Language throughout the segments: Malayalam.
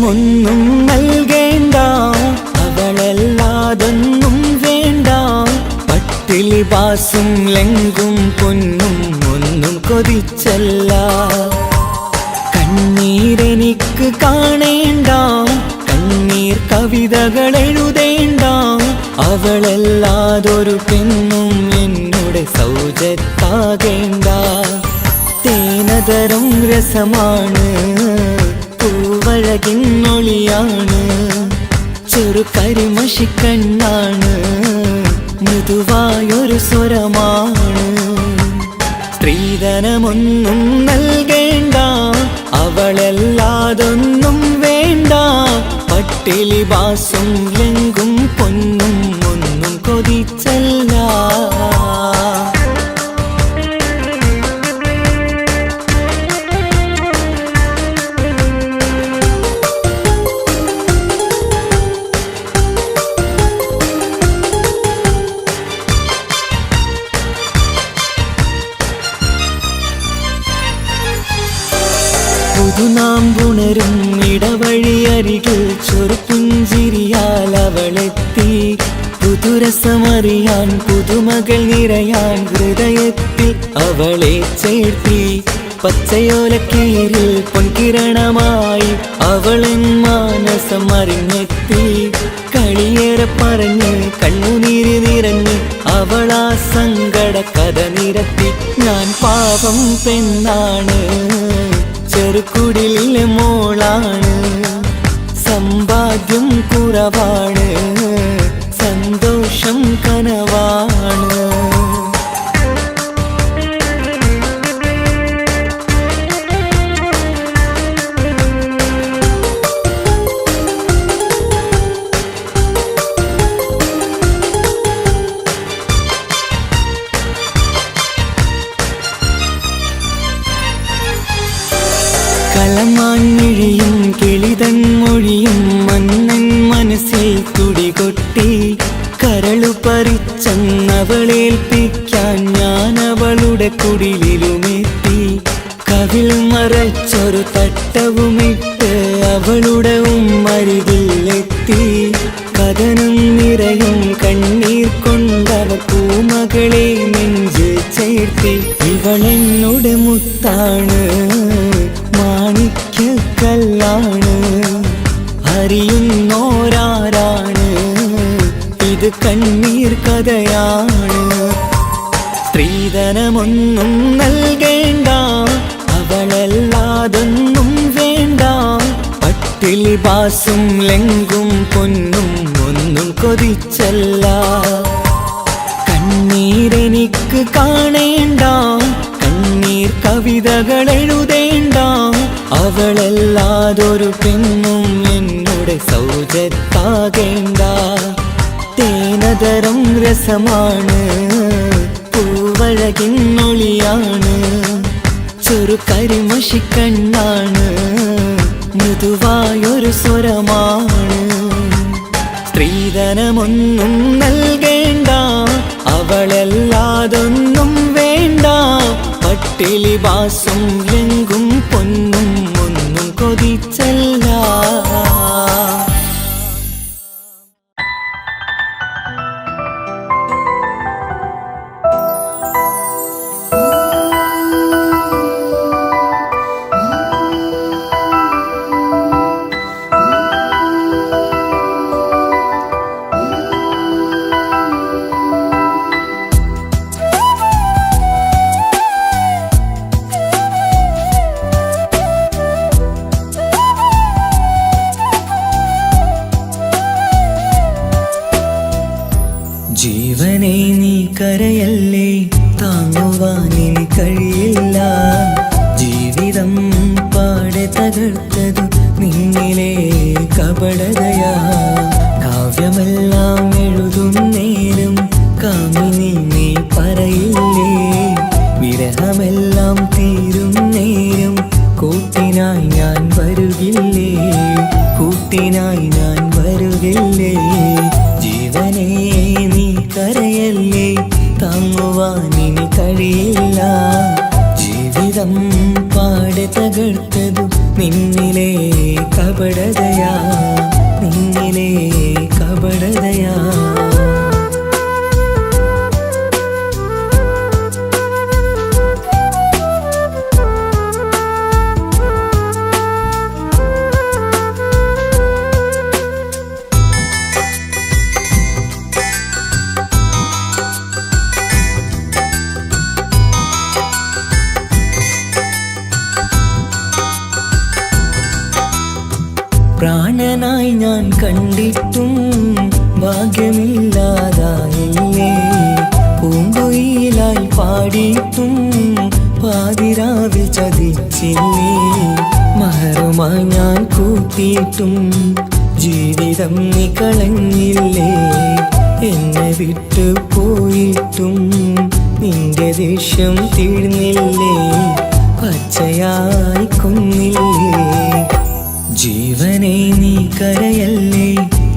സ്ത്രീധനമൊന്നും നൽകേണ്ട, അവളല്ലാതൊന്നും വേണ്ട. പട്ടിലി ബാസും ലെങ്കും പൊന്നും ഒന്നും കൊതിച്ചല്ല. കണ്ണീരെനിക്ക് കാണേണ്ട, കണ്ണീർ കവിതകൾ എഴുതേണ്ട. അവളല്ലാതൊരു പെണ്ണും എന്നോട് സൗജത്താകേണ്ട. തേനതരം രസമാണ്, പൂവഴകിന്നൊളിയാണ്, ചെറു കരിമഷിക്കണ്ണാണ്, മൃദുവായൊരു സ്വരമാണ്. സ്ത്രീധനമൊന്നും നൽകേണ്ട, അവളല്ലാതൊന്നും വേണ്ട. പട്ടിലി ബാസും ലെങ്കും പൊന്നും ഒന്നും കൊതിച്ചല്ല. പുതുനാം പുണരും ഇടവഴിയരികിൽ ചൊറുപുഞ്ചിരിയാൽ അവളെത്തി. പുതുരസമറിയാൻ പുതുമകൾ നിറയാൻ ഹൃദയത്തിൽ അവളെ ചേർത്തി. പച്ചയോലക്കീരിൽ പൊൻകിരണമായി അവളൻ മാനസം അറിഞ്ഞെത്തി. കളിയേറെ പറഞ്ഞ് കണ്ണുനീര് നിറഞ്ഞ് അവളാ സങ്കട കഥ നിരത്തി. ഞാൻ പാവം പെണ്ണാണ്, ചെറുകുടിലെ മോളാണ്, സമ്പാദ്യം കുറവാണ്, സന്തോഷം കനവാണ്. കളമാൻമിഴിയും കിളിതൻ മൊഴിയും മന്നൻ മനസ്സിൽ തുടികൊട്ടി. കരളു പറിച്ചവളേൽപ്പിക്കാൻ ഞാൻ അവളുടെ കുടിലിലുമെത്തി. കവിൾ മറച്ചൊരു തട്ടവുമിട്ട് അവളുടെ ഉമ്മരികിലെത്തി. കഥനം നിറയും കണ്ണീർ കൊണ്ടവ പൂമകളെ നെഞ്ച് ചേർത്തി. ഇവളെന്നോട് മുത്താണ്, മാണിക്യക്കല്ലാണ്, അറിയുന്നോരാരാണ്, ഇത് കണ്ണീർ കഥയാണ്. സ്ത്രീധനമൊന്നും നൽകേണ്ട, അവളല്ലാതൊന്നും വേണ്ട. പട്ടിലി ബാസും ലെങ്കും പൊന്നും ഒന്നും കൊതിച്ചല്ല. കണ്ണീരെനിക്ക് കാണേണ്ട, കണ്ണീർ കവിതകൾ എഴുതേണ്ട. അവളല്ലാതൊരു പെണ്ണും എന്നോട് സൗജത്താകേണ്ട. തേനതരം രസമാണ്, പൂവഴകിന്നൊളിയാണ്, ചെറു കരിമഷിക്കണ്ണാണ്, മൃദുവായൊരു സ്വരമാണ്. സ്ത്രീധനമൊന്നും നൽകേണ്ട, അവളല്ലാതൊന്നും വേണ്ട. പട്ടിലി ബാസും ലെങ്കും പൊന്നും ഒന്നും കൊതിച്ചല്ല. ജീവനെ നീ കരയല്ലേ, താങ്ങുവാനിനി കഴിയില്ല. ജീവിതം പാടെ തകർത്തതു നിന്നിലെ കപടതയാ. കാവ്യമെല്ലാം എഴുതും നേരം കാമിനി നീ പറയില്ലേ. വിരഹമെല്ലാം തീരും നേരം കൂട്ടിനായി ഞാൻ വരുകില്ലേ, കൂട്ടിനായി ഞാൻ വരുകില്ലേ. ജീവനേ നീ കരയല്ലേ, താങ്ങുവാനിനി കഴിയില്ല. ജീവിതം പാടെ തകർത്തതു നിന്നിലെ കപടതയാ. കപടതയാ നിന്നിലെ കപടതയാ പ്രാണനായി ഞാൻ കണ്ടിട്ടും ഭാഗ്യമില്ലാതായില്ലേ പൂങ്കുയിലായി പാടിയിട്ടും പാതിരാവിൽ ചതിച്ചില്ലേ മഹറുമായി ഞാൻ കൂട്ടിയിട്ടും ജീവിതം നീ കളഞ്ഞില്ലേ എന്നെ വിട്ടു പോയിട്ടും നിന്റെ ദേഷ്യം തീർന്നില്ലേ പച്ചയായി കൊന്നില്ലേ ജീവനെ നീ കരയല്ലേ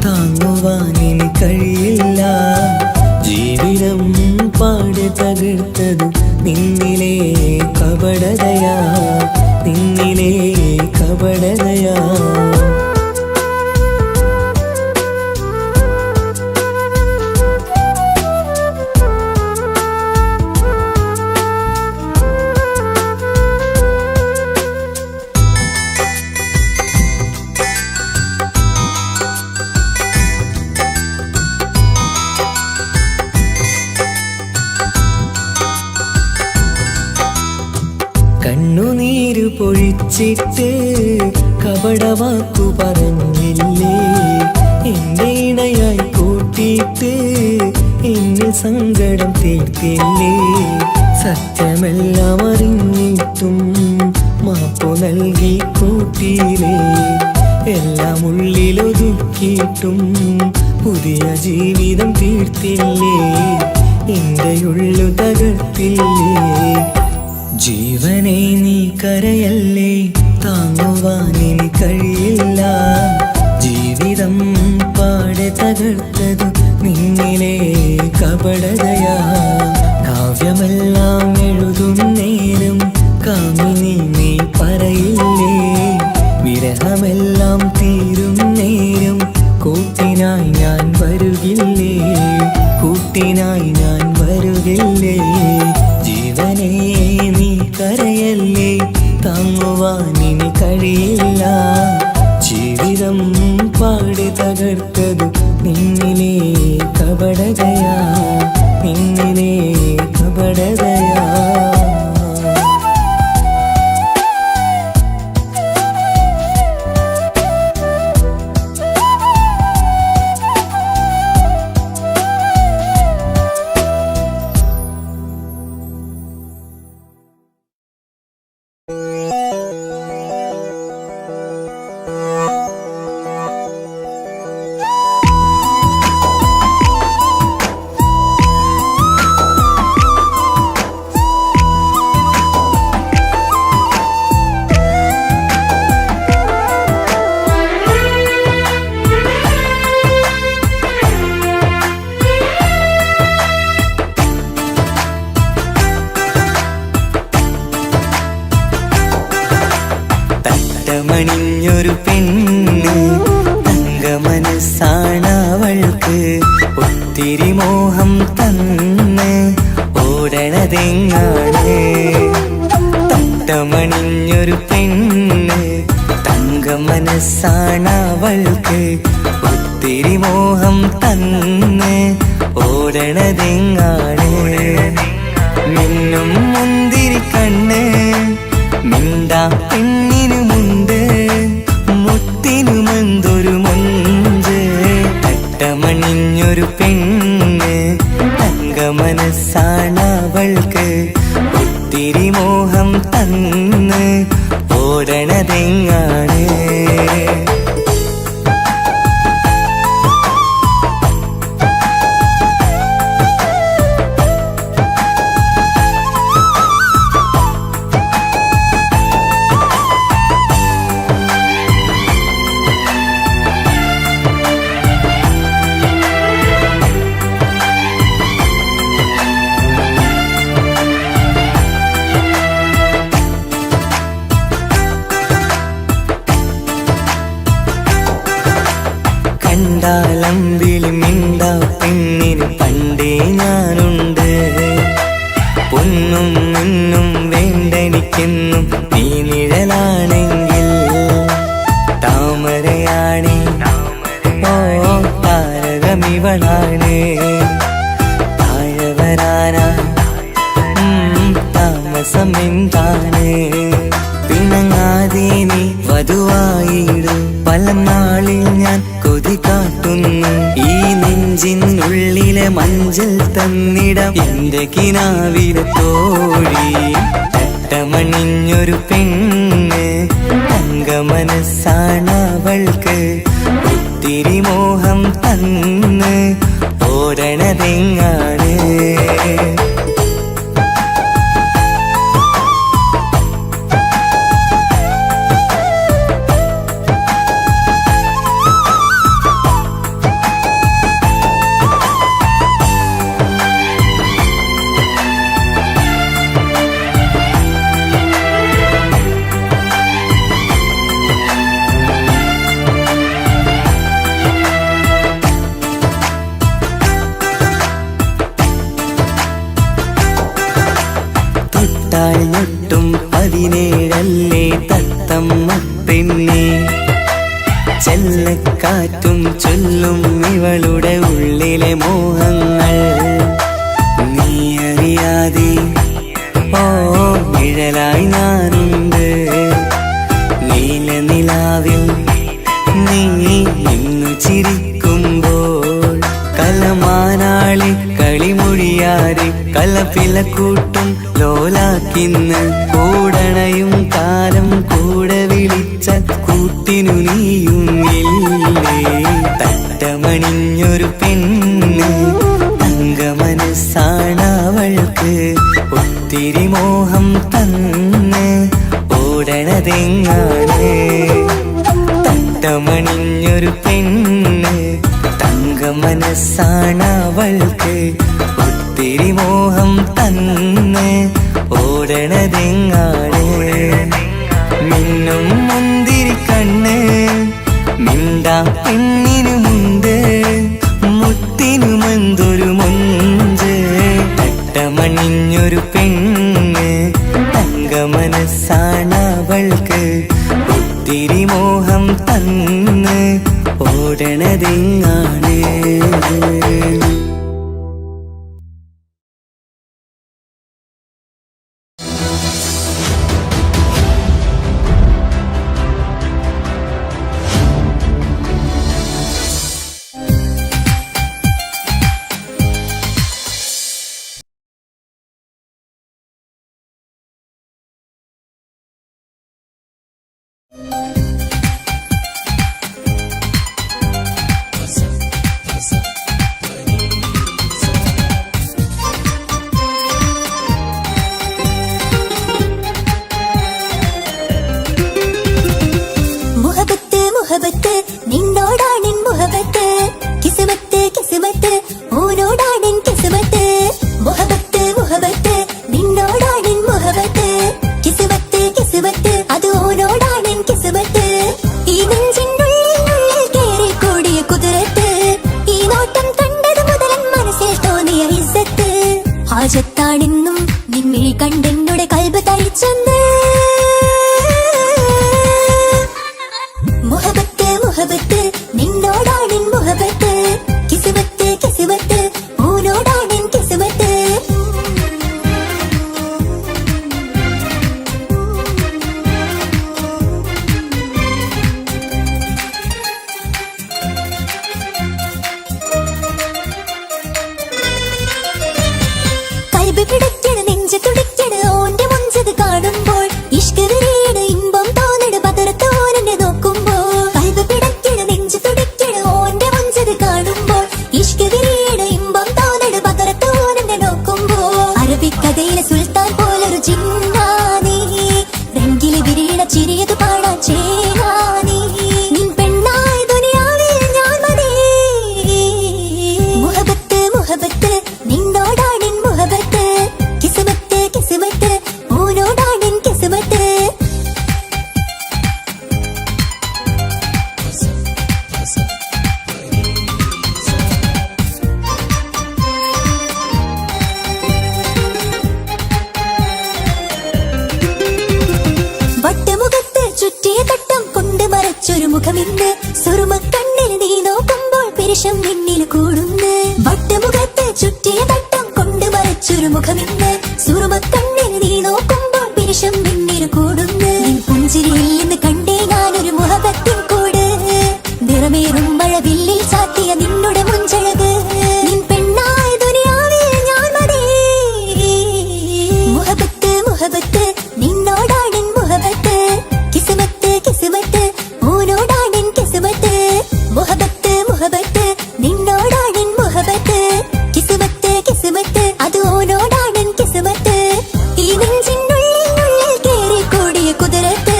താങ്ങുവാനിനി കഴിയില്ല ജീവിതം പാടെ തകർത്തത് നിന്നിലെ കപടതയാ നിന്നിലെ കപടതയാ കണ്ണുനീര് പൊഴിച്ചിട്ട് കപടവാക്കു പറഞ്ഞില്ലേ എന്റെ ഇണയായി കൂട്ടിയിട്ട് എന്നെ സങ്കടം തീർത്തില്ലേ സത്യമെല്ലാം അറിഞ്ഞിട്ടും മാപ്പു നൽകി കൂട്ടിയില്ലേ എല്ലാം ഉള്ളിലൊതുക്കിയിട്ടും പുതിയ ജീവിതം തീർത്തില്ലേ എന്റെ ഉള്ളു തകർത്തില്ലേ ജീവനെ നീ കരയല്ലേ താങ്ങുവാനിനി കഴിയില്ല ജീവിതം പാടെ തകർത്തതു നിന്നിലെ കപടതയാ കാവ്യമെല്ലാം എഴുതും നേരം കാമിനി നീ പറയില്ലേ വിരഹമെല്ലാം തീരും നേരം കൂട്ടിനായി ഞാൻ വരുകില്ലേ കൂട്ടിനായി ഞാൻ വരുകില്ലേ ജീവനേ നീ കരയല്ലേ താങ്ങുവാനിനി കഴിയില്ല ജീവിതം പാടി തകർത്തത് നിന്നിലെ കപടതയാ നിന്നിലെ കപടതയാ മണിഞ്ഞൊരു പെണ്ണ് തങ്കമനസ്സാണവൾക്ക് ഒത്തിരി മോഹം തന്ന് ഓടണതെങ്ങാണ് തട്ടമണിഞ്ഞൊരു പെണ്ണ് തങ്കമനസ്സാണവൾക്ക് ഒത്തിരി മോഹം തന്ന് ഓടണതെങ്ങാണ് മിന്നും മുന്തിരി കണ്ണ് മിണ്ടാ പെണ്ണിനുമുണ്ട് മുത്തിനുമെന്തൊരു മൊഞ്ച് തട്ടമണിഞ്ഞൊരു പെണ്ണ് തങ്കമനസ്സാണവൾക്ക് ഒത്തിരി മോഹം തന്ന് ഓടണതെങ്ങാണ് കള്ളംവിളി മിണ്ടാ പെണ്ണിന് പണ്ടേ ഞാനുണ്ട്. പൊന്നും മിന്നും വേണ്ടെനിക്കെന്നും നീ നിഴലാണെങ്കിൽ താമരയാണേ ഓ താരകമിവളാണ്. താഴെ വരാനാ താമസം എന്താണ്? പിണങ്ങാതെ നീ വധുവായിടൂ. പല നാളിൽ ഞാൻ കൊതി കാട്ടുന്നു. ഈ നെഞ്ചിനുള്ളിലെ മഞ്ചൽ തന്നിടം എന്റെ കിനാവിലെ തോഴി. തട്ടമണിഞ്ഞൊരു പെണ്ണ് തങ്കമനസ്സാണവൾക്ക്. ഒത്തിരി മോഹം തന്ന് ഓടണതെങ്ങാണ്? ൊട്ടും 17 തത്തമ്മ പെണ്ണെ. ചെല്ലക്കാറ്റും ചൊല്ലും ഇവളുടെ ഉള്ളിലെ മോഹങ്ങൾ. നീ അറിയാതെ ഓ നിഴലായി ഞാനുണ്ട്. നീലനിലാവിൽ നീ ഇന്നു ചിരിക്കുമ്പോൾ കലമാനാളി കളിമൊഴിയാതെ കലപ്പിലക്കൂട്ടും ലോലാക്കിന്ന്. കൂടണയും കാലം കൂടെ വിളിച്ച കൂട്ടിനു നീയും ഇല്ലേ? തട്ടമണിഞ്ഞൊരു പെണ്ണ് തങ്കമനസ്സാണവൾക്ക്. ഒത്തിരി മോഹം തന്ന് ഓടണതെങ്ങാണ്? തട്ടമണിഞ്ഞൊരു പെണ്ണ് തങ്കമനസ്സാണവൾക്ക്. ഒത്തിരി മോഹം തന്ന് ഓടണതെങ്ങാണ്? മിന്നും മുന്തിരി കണ്ണ് മിണ്ടാ പെണ്ണിനുമുണ്ട്. മുത്തിനുമെന്തൊരു മൊഞ്ച്. തട്ടമണിഞ്ഞൊരു പെണ്ണ് തങ്കമനസ്സാണവൾക്ക്. ഒത്തിരി മോഹം തന്ന് ഓടണതെങ്ങാണ്? നിന്നോടാണെൻ മുഹബത്ത്. കിസ്മത്ത് കിസ്മത്ത് ഓനോടാണെൻ കിസ്മത്ത്. മുഹബത്ത് മുഹബത്ത് നിന്നോടാണെൻ മുഹബത്ത്. കിസ്മത്ത് കിസ്മത്ത് അത് ഓനോടാണെൻ കിസ്മത്ത്. ഈ നെഞ്ചിനുള്ളിൽ കേറി കൂടിയ കുതിരത്ത്. ഈ നോട്ടം കണ്ടത് മുതലൻ മനസ്സിൽ തോന്നിയ ഇസ്സത്ത്. ഹാജത്താണെന്നും നിന്നിൽ കണ്ടെന്നുടെ കൽബ് തരിച്ചെന്ന്. മുഹബത്ത് നിന്നോടാണെൻ മുഹബത്ത്. കിസ്മത്ത് കിസ്മത്ത് ഓനോടാണെൻ കിസ്മത്ത്. കൽബ് പിടിക്കണ നെഞ്ച് തുടിക്കണ ഓന്റെ മുഞ്ചത് കാണുമ്പോൾ. ഇഷ്ക് വിരിയണ ഇമ്പം തോന്നണ ബദറത്ത് ഓനെന്നെ നോക്കുമ്പോൾ. അറബിക്കഥയിലെ സുൽത്താൻ പോലൊരു ജിന്നാനീ. രംഗില് വിരിയണ ചിരിയത് പാടാൻ ചേരാനീ. നിൻ പെണ്ണായി ദുനിയാവിൽ ഞാൻ മതി. മുഹബത്ത് മുഹബത്ത് നിന്നോടാണെൻ മുഹബത്ത്. കിസ്മത്ത് കിസ്മത്ത് ഓനോടാണെൻ കിസ്മത്ത്. മുഖമിന്ന് സുറുമ കണ്ണിൽ നീ നോക്കുമ്പോൾ പിരിശം നിന്നിൽ കൂടുന്നു വട്ടമുഖത്ത് ചുറ്റിയ തട്ടം കൊണ്ട് മറച്ചൊരു മുഖമിന്ന് സുറുമ കണ്ണിൽ നീ നോക്കുമ്പോൾ പിരിശം നിന്നിൽ കൂടുന്നു പുഞ്ചിരിയിൽ നിന്ന് കണ്ടേ ഞാനൊരു മുഹബത്തിൻ കൂട് നിറമേറും മഴവില്ലിൽ ചാത്തിയ നിന്നുടെ മുഞ്ചഴക് നിൻ പെണ്ണായ ദുനിയാവിൽ ഞാൻ മതി മുഹബത്ത് മുഹബത്ത് നിന്നോടാണെൻ മുഹബത്ത് കിസ്മത്ത് കിസ്മത്ത് ഓനോടാണെൻ കിസ്മത്ത് മുഹബത്ത് മുഹബത്ത് നിന്നോടാണെൻ മുഹബത്ത് കിസ്മത്ത് കിസ്മത്ത് അത് ഓനോടാണെൻ കിസ്മത്ത് ഈ നെഞ്ചിനുള്ളിൽ കേറി കൂടിയ കുതിരത്ത്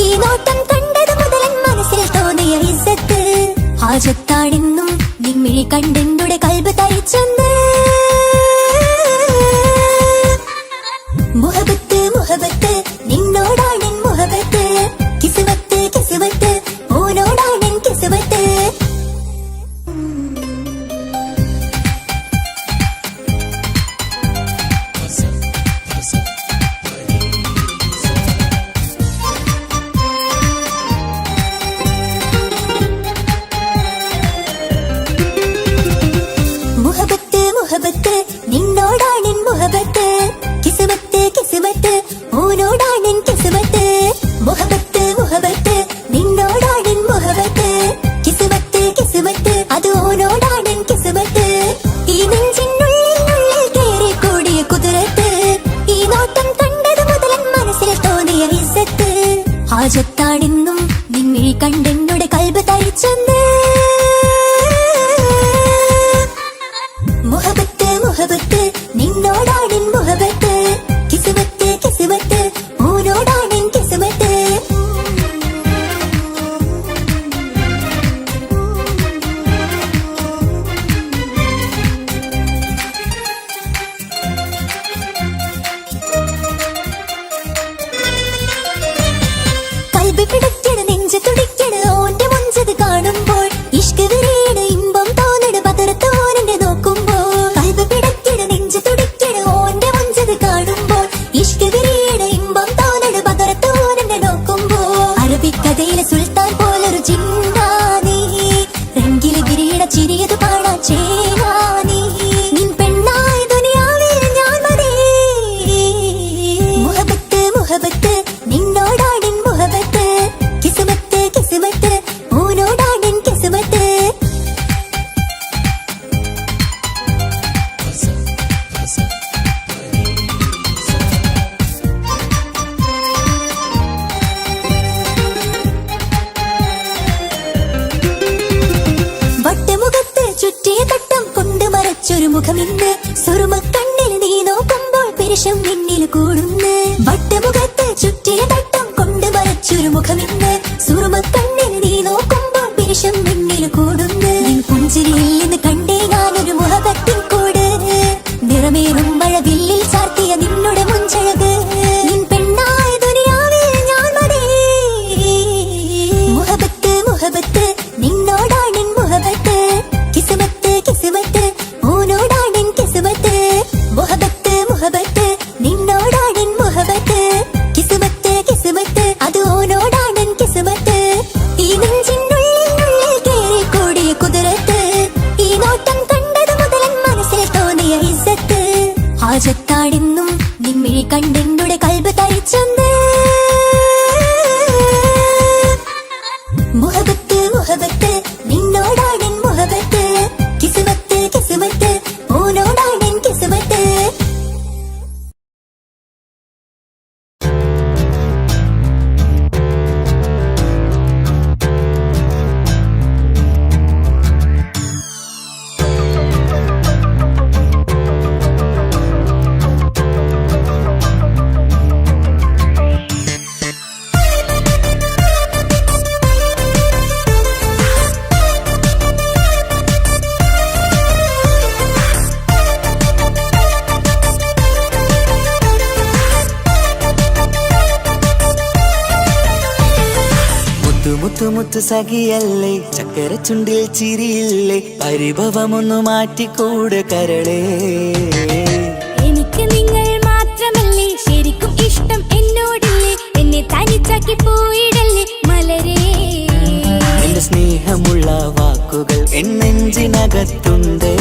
ഈ നോട്ടം കണ്ടത് മുതലൻ മനസ്സിൽ തോന്നിയ ഇസ്സത്ത് ഹാജത്താണെന്നും നിൻമിഴി കണ്ടെന്നുടെ കൽബ് തരിച്ചെന്ന് മുഹബത്ത് മുഹബത്ത് നിന്നോടാണെൻ മുഹബത്ത് കിസ്മത്ത് കിസ്മത്ത് ഓനോടാണെൻ കിസ്മത്ത് മുഹബത്ത് മുഹബത്ത് നിന്നോടാണെൻ മുഹബത്ത് കിസ്മത്ത് കിസ്മത്ത് ഓനോടാണെൻ കിസ്മത്ത് മുഹബത്ത് മുഹബത്ത് നിന്നോടാണെൻ മുഹബത്ത് കിസ്മത്ത് കിസ്മത്ത് അത് ഓനോടാണെൻ കിസ്മത്ത് ഈ നെഞ്ചിനുള്ളിൽ കേറി കൂടിയ കുതിരത്ത് ഈ നോട്ടം കണ്ടത് മുതലൻ മനസ്സിൽ തോന്നിയ ഇസ്സത്ത് ഹാജത്താണെന്നും നിൻമിഴി കണ്ടെന്നുടെ കൽബ് തരിച്ചെന്ന് മുഹബത്ത് മുഹബത്ത് നിന്നോടാണെൻ മുഹബത്ത് കിസ്മത്ത് കിസ്മത്ത് ഓനോടാണെൻ കിസ്മത്ത് കൽബ് പിടയ്ക്കണ നെഞ്ച് തുടിക്കണ ഓന്റെ മുഞ്ചത് കാണുമ്പോൾ ഇഷ്ക് വിരിയണ ഇമ്പം തോന്നണ ബദറത്തോനെ നോക്കുമ്പോൾ കൽബ് പിടയ്ക്കണ നെഞ്ച് തുടിക്കണ ഓന്റെ മുഞ്ചത് കാണുമ്പോൾ ഇഷ്ക് വിരിയണ ഇമ്പം തോന്നണ ബദറത്തോനെ നോക്കുമ്പോൾ അറബിക്കഥയിലെ സുൽത്താൻ പോലൊരു ജിന്നാനി രംഗില് വിരിയണ ചിരിയത് കാണാൻ ചേനാനി നിൻ പെണ്ണായ ദുനിയാവിൽ ഞാൻ മതി മുഹബത്ത് മുഹബത്ത് നിന്നോടാണെൻ മുഹബത്ത് കിസ്മത്ത് കിസ്മത്ത് ഓനോടാണെൻ കിസ്മത്ത് വട്ടമുഖത്ത് ചുറ്റിയ തട്ടം കൊണ്ട് മറച്ചൊരു മുഖമിന്ന് സുറുമ കണ്ണിൽ നീ നോക്കുമ്പോൾ പിരിശം നിന്നിൽ കൂടുന്നു വട്ടമുഖത്ത് ചുറ്റിയ തട്ടം കൊണ്ട് മറച്ചൊരു മുഖമിന്ന് സുറുമ കണ്ണിൽ നീ നോക്കുമ്പോൾ പിരിശം നിന്നിൽ കൂടുന്നു പുഞ്ചിരിയിൽ നിന്ന് കണ്ടേ ഞാനൊരു മുഹബത്തിൻ കൂട് നിറമേറും മഴവില്ലിൽ ചാർത്തിയ നിന്നുടെ മുഞ്ചഴക് നിൻ പെണ്ണായ ദുനിയാവിൽ ഞാൻ മതി മുഹബത്ത് മുഹബത്ത് നിന്നോടാണെൻ മുഹബത്ത് കിസ്മത്ത് കിസ്മത്ത് ഓനോടാണെൻ കിസ്മത്ത് മുഹബത്ത് മുഹബത്ത് നിന്നോടാണെൻ മുഹബത്ത് കിസ്മത്ത് കിസ്മത്ത് അത് ഓനോടാണെൻ കിസ്മത്ത് ഈ നെഞ്ചിനുള്ളിൽ കേറി കൂടിയ കുതിരത്ത് ഈ നോട്ടം കണ്ടത് മുതലൻ മനസ്സിൽ തോന്നിയ ഇസ്സത്ത് ഹാജത്താണെന്നും നിൻമിഴി കണ്ടെന്നുടെ കൽബ് തരിച്ചെന്ന് മുഹബത്ത് മുഹബത്ത് നിന്നോടാണെൻ മുഹബത്ത് കിസ്മത്ത് കിസ്മത്ത് ഓനോടാണെൻ കിസ്മത്ത് മുത്തുമുത്തു സഖിയല്ലേ ചക്കര ചുണ്ടിൽ ചിരിയില്ലേ പരിഭവമൊന്നു മാറ്റിക്കൂട് കരളേ എനിക്ക് നിങ്ങൾ മാത്രമല്ലേ ശരിക്കും ഇഷ്ടം എന്നോടില്ലേ എന്നെ തനിച്ചാക്കി പോയിടല്ലേ മലരേ വാക്കുകൾ എന്നെഞ്ചിനകത്തുണ്ട്.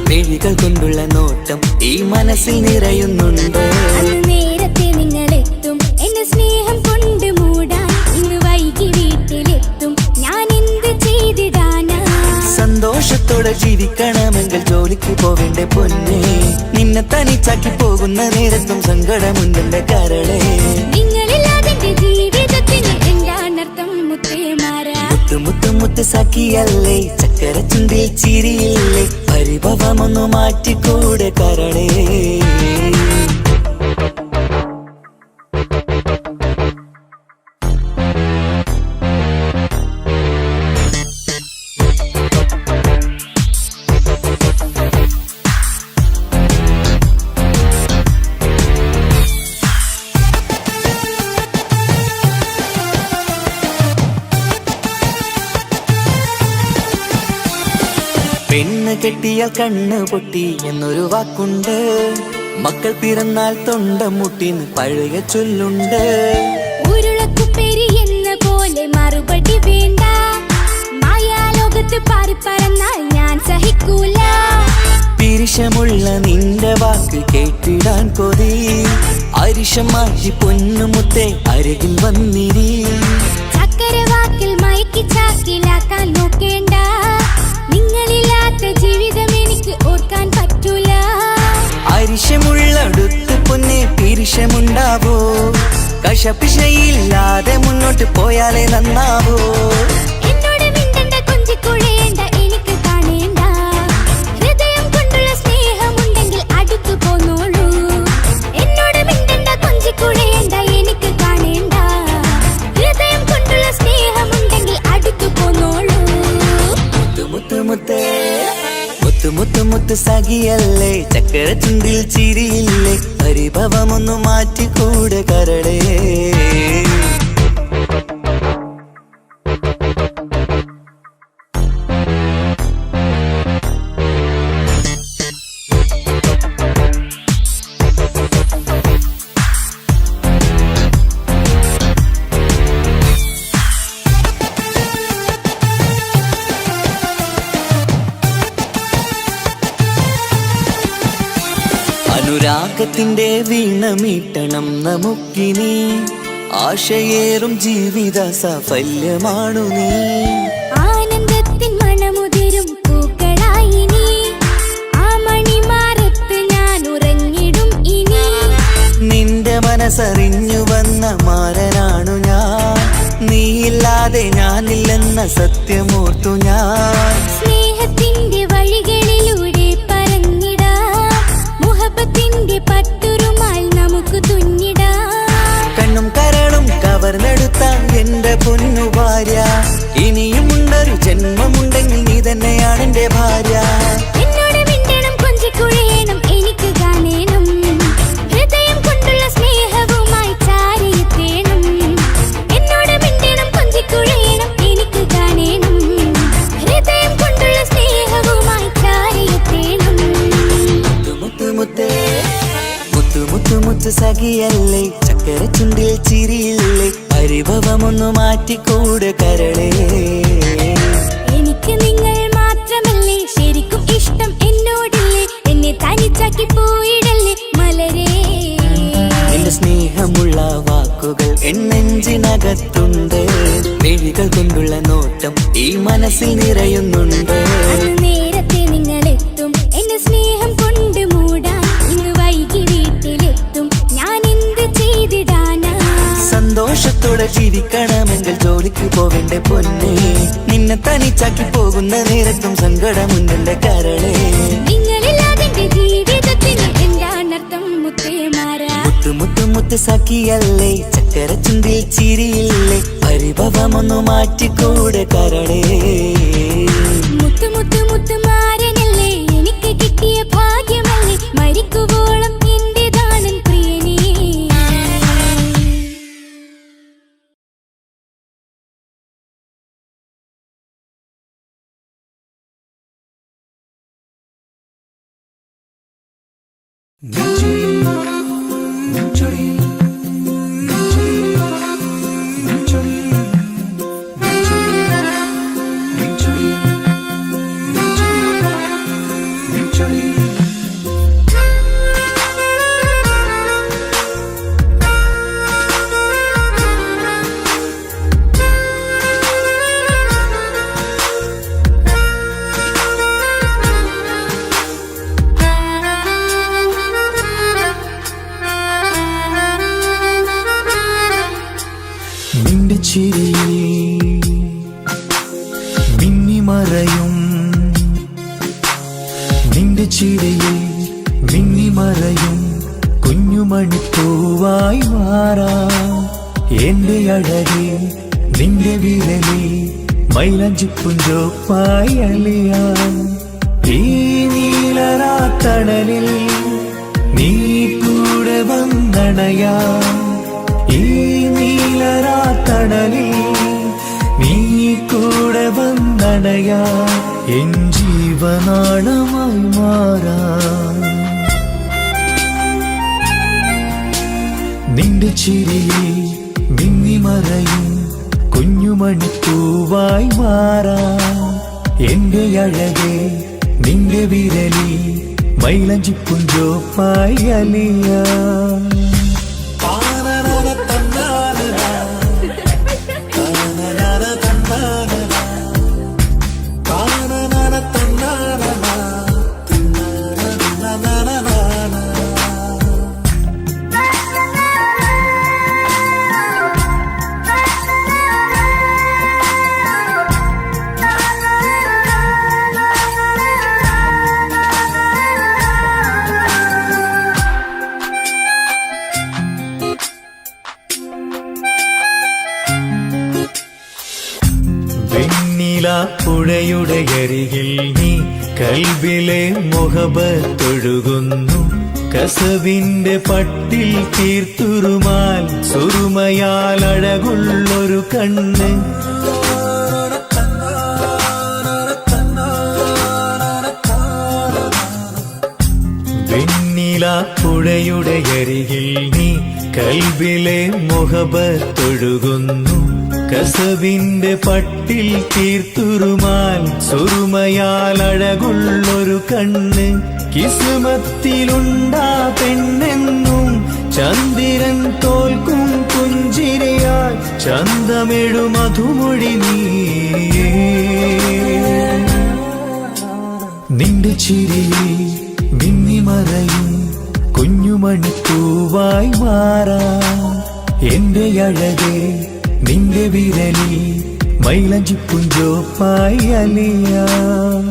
മിഴികൾ കൊണ്ടുള്ള നോട്ടം ഈ മനസ്സിൽ നിറയുന്നുണ്ട്. അന്ന് നേരത്തെ നിങ്ങളെത്തും എന്റെ സ്നേഹം കൊണ്ട് മൂടാൻ. ഇന്ന് വൈകി വീട്ടിലെത്തും ഞാൻ എന്ത് ചെയ്തിടാനാ. സന്തോഷത്തോടെ ജീവിക്കണമെങ്കിൽ ജോലിക്ക് പോവേണ്ട പൊന്നേ. നിന്നെ തനിച്ചാക്കി പോകുന്ന നേരത്തും സങ്കടമുണ്ടെന്റെ കരളെ. നിങ്ങളില്ലാതെ എന്റെ ജീവിതത്തിന് എന്താണർത്ഥം മുത്തേമാരാ. മുത്ത് മുത്ത് മുത്ത് സഖിയല്ലേ, ചക്കര ചുണ്ടിൽ ചിരിയില്ലേ, പരിഭവമൊന്നു മാറ്റിക്കൂടെ കരളേ. പെണ്ണ് കെട്ടിയാൽ കണ്ണ് പൊട്ടി എന്നൊരു വാക്കുണ്ട്. മക്കൾ പിറന്നാൽ തൊണ്ട മുട്ടിന്ന് പഴയ ചൊല്ലുണ്ട്. ഉരുളക്കുപ്പേരി എന്ന പോലെ മറുപടി വേണ്ട. മായാലോകത്ത് പാറിപ്പറന്നാൽ ഞാൻ സഹിക്കൂല. പിരിശമുള്ള നിന്റെ വാക്ക് കേട്ടിടാൻ കൊതി. അരിശം മാറ്റി പൊന്നുമുത്തെ അരികിൽ വന്നിരി. ചക്കരവാക്കിൽ മയക്കി ചാക്കിലാക്കാൻ നോക്കേണ്ട. നിങ്ങളില്ലാത്ത ജീവിതം എനിക്ക് ഓർക്കാൻ പറ്റൂല. അരിശമുള്ളടുത്ത് പൊന്നെ പിരിശമുണ്ടാവോ. കശപിശയില്ലാതെ മുന്നോട്ട് പോയാലേ നന്നാവോ. എന്നോട് മിണ്ടണ്ട, കൊഞ്ചിക്കുഴയേണ്ട, എനിക്ക് കാണേണ്ട. ഹൃദയം കൊണ്ടുള്ള സ്നേഹമുണ്ടെങ്കിൽ അടുത്തു പോന്നോളൂ. എന്നോട് മിണ്ടണ്ട, കൊഞ്ചിക്കുഴയേണ്ട, എനിക്ക് കാണേണ്ട. ഹൃദയം കൊണ്ടുള്ള സ്നേഹമുണ്ടെങ്കിൽ അടുത്തു പോന്നോളൂ. മുത്ത് മുത്ത് മുത്ത് മുത്ത് മുത്ത് സഖിയല്ലേ, ചക്കര ചുണ്ടിൽ ചിരിയില്ലേ, പരിഭവമൊന്നു മാറ്റിക്കൂടെ കരളേ. അനുരാഗത്തിന്റെ വീണ മീട്ടണം നമുക്കിനി. ആശയേറും ജീവിത സാഫല്യമാണു നീ. ആനന്ദത്തിൻ മണമുതിരും പൂക്കളായി നീ. ആ മണിമാറത്ത് ഞാൻ ഉറങ്ങിടും ഇനി. നിന്റെ മനസ്സറിഞ്ഞു വന്ന മാരനാണു ഞാൻ. നീയില്ലാതെ ഞാനില്ലെന്ന സത്യമോർത്തു ഞാൻ. സ്നേഹത്തിന്റെ വഴികളിലൂടെ പറന്നിടാം. മുഹബത്തിന്റെ പട്ടുറുമാൽ നമുക്ക് തുന്നിടാം. കണ്ണും കരളും കവർന്നെടുത്ത എന്റെ പൊന്നു ഭാര്യ. ഇനിയുമുണ്ടൊരു ജന്മമുണ്ടെങ്കിൽ നീ തന്നെയാണ് എന്റെ ഭാര്യ. എന്നോട് മിണ്ടണം, കൊഞ്ചിക്കുഴയണം, എനിക്ക് കാണേണം. ഹൃദയം കൊണ്ടുള്ള സ്നേഹവുമായി ചാരിയെത്തേണം. എന്നോട് മിണ്ടണം, കൊഞ്ചിക്കുഴയണം, എനിക്ക് കാണേണം. ഹൃദയം കൊണ്ടുള്ള സ്നേഹവുമായി ചാരിയെത്തേണം. മുത്ത് മുത്ത് മുത്ത് മുത്ത് മുത്ത് സഖിയല്ലേ, ചക്കര ചുണ്ടിൽ ചിരിയില്ലേ, പരിഭവമൊന്നു മാറ്റിക്കൂടെ കരളേ. എനിക്ക് നിങ്ങൾ മാത്രമല്ലേ ശരിക്കും ഇഷ്ടം എന്നോടില്ലേ. എന്നെ തനിച്ചാക്കി പോയിടല്ലേ മലരേ. നിന്റെ സ്നേഹമുള്ള വാക്കുകൾ എന്നെഞ്ചിനകത്തുണ്ട്. മിഴികൾ കൊണ്ടുള്ള നോട്ടം ഈ മനസ്സിൽ നിറയുന്നുണ്ട്. അന്ന് നേരത്തെ നിങ്ങളെത്തും എന്റെ സ്നേഹം കൊണ്ട് മൂടാൻ. ഇന്ന് വൈകി വീട്ടിലെത്തും ഞാൻ എന്ത് ചെയ്തിടാനാ. സന്തോഷത്തോടെ ജീവിക്കണമെങ്കിൽ ജോലിക്ക് പോവേണ്ട പൊന്നേ. നിന്നെ തനിച്ചാക്കി പോകുന്ന നേരത്തും സങ്കടമുണ്ടെന്റെ കരളേ. നിങ്ങളില്ലാതെ എന്റെ ജീവിതത്തിന് എന്താണർത്ഥം മുത്തേമാരാ. മുത്ത് മുത്ത് മുത്ത് സഖിയല്ലേ, ചക്കര ചുണ്ടിൽ ചിരിയില്ലേ, പരിഭവമൊന്നു മാറ്റിക്കൂടെ കരളേ. മുത്ത് മുത്ത് മുത്തുമാരനല്ലേ, എനിക്ക് കിട്ടിയ ഭാഗ്യമല്ലേ. മരിക്കുവോളം എന്റേതാണൻ പ്രിയനേ. ചിരിയിൽ മിന്നിമറയും നിന്റെ ചിരിയിൽ മിന്നിമറയും കുഞ്ഞുമണിപ്പൂവായി മാറാം എന്റെ അഴകെ നിന്റെ വിരലിൽ മൈലഞ്ചിപ്പുഞ്ചോപ്പായി അലിയാം ഈ നീലരാത്തണലിൽ നീ കൂടെ വന്നണയാം ഈ നീലരാത്തണലിൽ നീ കൂടെ വന്നണയാം എൻ ജീവനാളമായി മാറാം നിന്റെ ചിരിയിൽ മിന്നിമറയും കുഞ്ഞുമണിപ്പൂവായി മാറാം എന്റെ അഴകെ നിന്റെ വിരലിൽ മൈലഞ്ചിപ്പുഞ്ചോപ്പായി അലിയാം പുഴയുടെ അരികിൽ നീ കൽബിലെ മുഹബത്തൊഴുകുന്നു കസവിന്റെ പട്ടിൽ തീർത്തുറുമാൽ സുറുമയാൽ അഴകുള്ളൊരു കണ്ണ് വെണ്ണില പുഴയുടെ അരികിൽ നീ കൽബിലെ മുഹബത്തൊഴുകുന്നു കസവിന്റെ പട്ടിൽ തീർത്തുറുമാൽ സുറുമയാൽ അഴകുള്ളൊരു കണ്ണ് കിസ്മത്തിലുണ്ടാ പെണ്ണെന്നും ചന്ദ്രൻ തോൽക്കും പുഞ്ചിരിയാൽ ചന്തമെഴു മധുമൊഴി നീയേ നിന്റെ ചിരിയിൽ മിന്നിമറയും കുഞ്ഞുമണിപ്പൂവായി മാറാം എന്റെ അഴകെ നിന്റെ വിരലിൽ മൈലഞ്ചിപ്പുഞ്ചോപ്പായി അലിയാം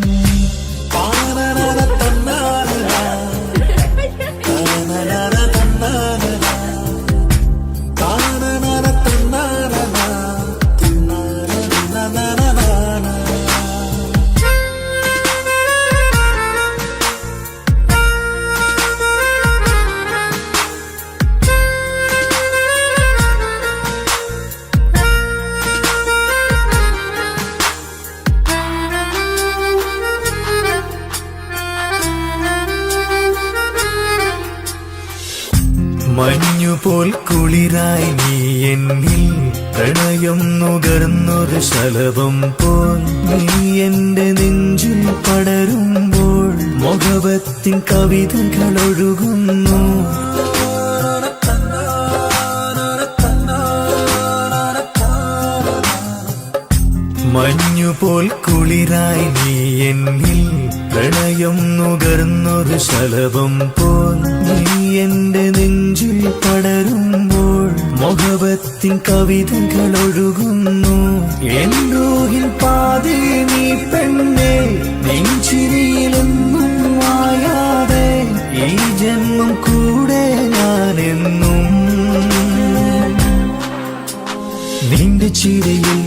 മഞ്ഞുപോൽ കുളിരായി നീ എന്നിൽ പ്രണയം നുകർന്നൊരു ശലഭം പോൽ നീ എന്റെ നെഞ്ചിൽ പടരുമ്പോൾ മുഖവത്തിൻ കവിതകൾ ഒഴുകുന്നു മഞ്ഞുപോൽ കുളിരായി നീ എന്നിൽ പ്രണയം നുകർന്നൊരു ശലഭം പോൽ നീ എന്റെ നെഞ്ചിൽ പടരുമ്പോൾ മുഖവത്തിൻ കവിതകൾ ഒഴുകുന്നു എൻ റൂഹിൽ പാതി നീ പെണ്ണെ നെഞ്ചിരിയിലെന്നും മായാതെ ഈ ജന്മം കൂടെ ഞാനെന്നും നിന്റെ ചിരിയിൽ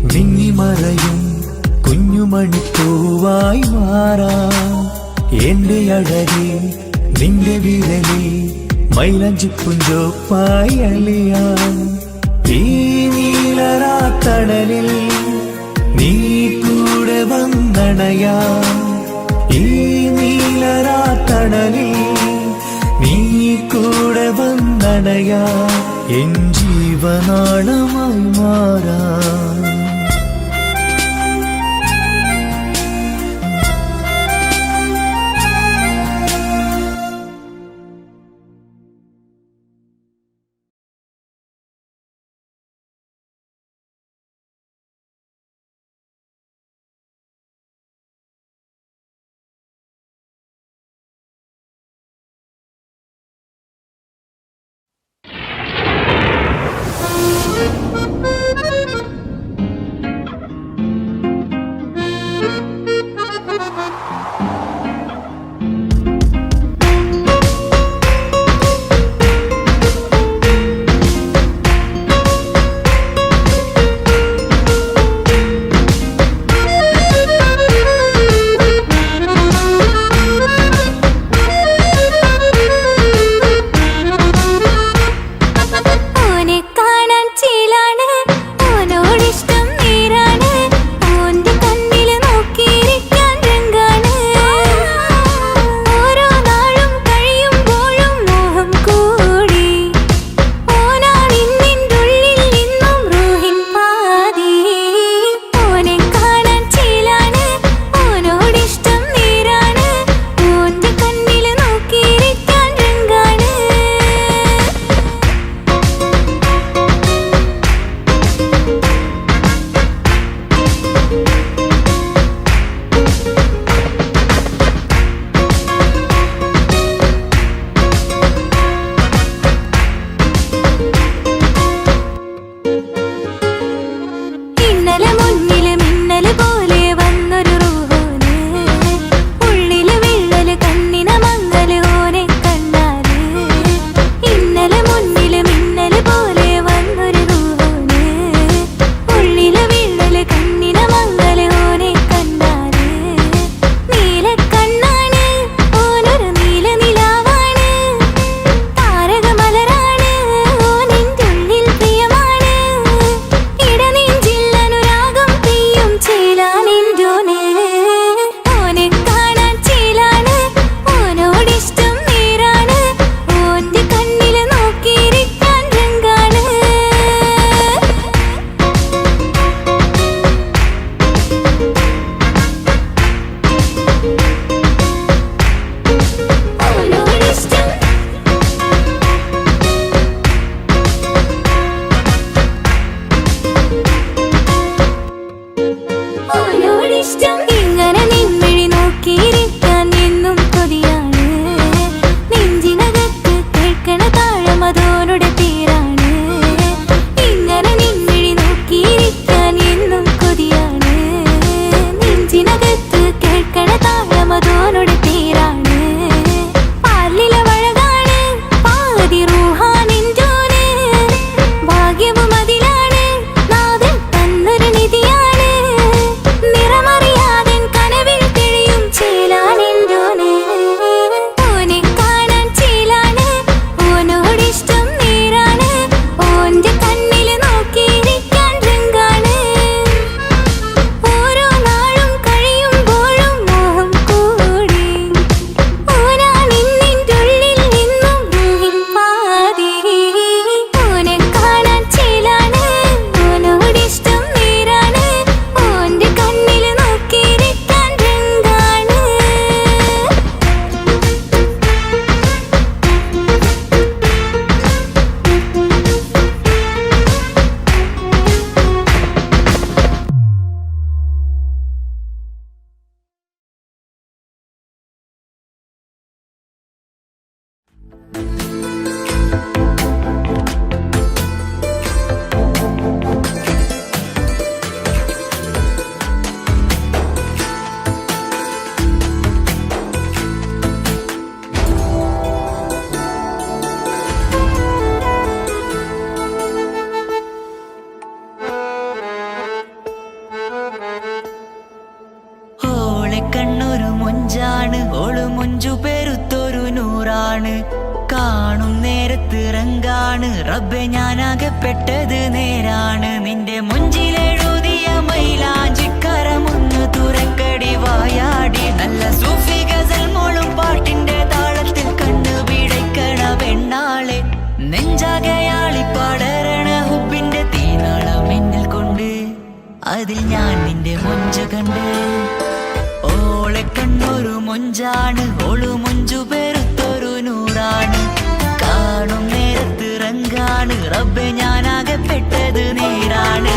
മിന്നിമറയും കുഞ്ഞുമണിപ്പൂവായി മാറാം എന്റെ അഴകെ നിന്റെ വിരലിൽ മൈലഞ്ചിപ്പുഞ്ചോപ്പായി അലിയാം ഈ നീലരാത്തണലിൽ നീ കൂടെ വന്നണയാം ഈ നീലരാത്തണലിൽ നീ കൂടെ വന്നണയാം എൻ ജീവനാളമായി മാറാം കണ്ണൊരു മൊഞ്ചാണ് ഓള് മൊഞ്ചു പെരുത്തൊരു നൂറാണ് കാണും നേരത്ത് റങ്കാണ് റബ്ബെ ഞാനാകപ്പെട്ടത് നേരാണ് നിന്റെ മൊഞ്ചിലെഴുതിയ മൈലാഞ്ചിക്കരമൊന്ന് തുറക്കടി വായാടി നല്ല സൂഫി ഗസൽ മോളും പാട്ടിന്റെ താളത്തിൽ കണ്ണു പിടയ്ക്കണ പെണ്ണാളെ നെഞ്ചാകയാളി പടരണ ഹുബിന്റെ തീനാളം എന്നിൽ കൊണ്ട് അതിൽ ഞാൻ നിന്റെ മൊഞ്ചു കണ്ട് ഓളെ കണ്ണൊരു മൊഞ്ചാണ് ഓളു മൊഞ്ചു പെരുത്തൊരു നൂറാണ് കാണും നേരത്ത് റങ്കാണ് റബ്ബെ ഞാനാകപ്പെട്ടത് നേരാണ്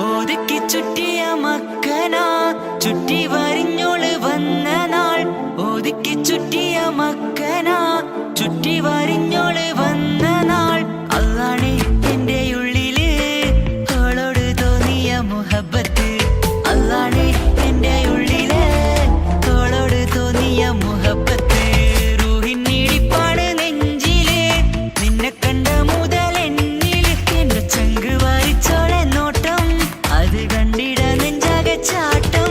ഒതുക്കി ചുറ്റിയ മക്കന ചുറ്റി വരിഞ്ഞോള് വന്ന നാൾ ഒതുക്കി ചുറ്റിയ മക്കന ചുറ്റി വരിഞ്ഞോള് വന്ന നാൾ അതാണ് എന്റെ ഉള്ളില് അവളോട് തോന്നിയ മുഹബത്ത് അതാണ് എന്റെ ഉള്ളില് അവളോട് തോന്നിയ മുഹബത്ത് റൂഹിൻ നീടിപ്പാണ് നെഞ്ചില് നിന്നെ കണ്ട മുതൽ എന്നില് എന്റെ ചങ്ക് വാരിച്ചോളെ നോട്ടം അത് കണ്ടിട നെഞ്ചാകെ ചാട്ടം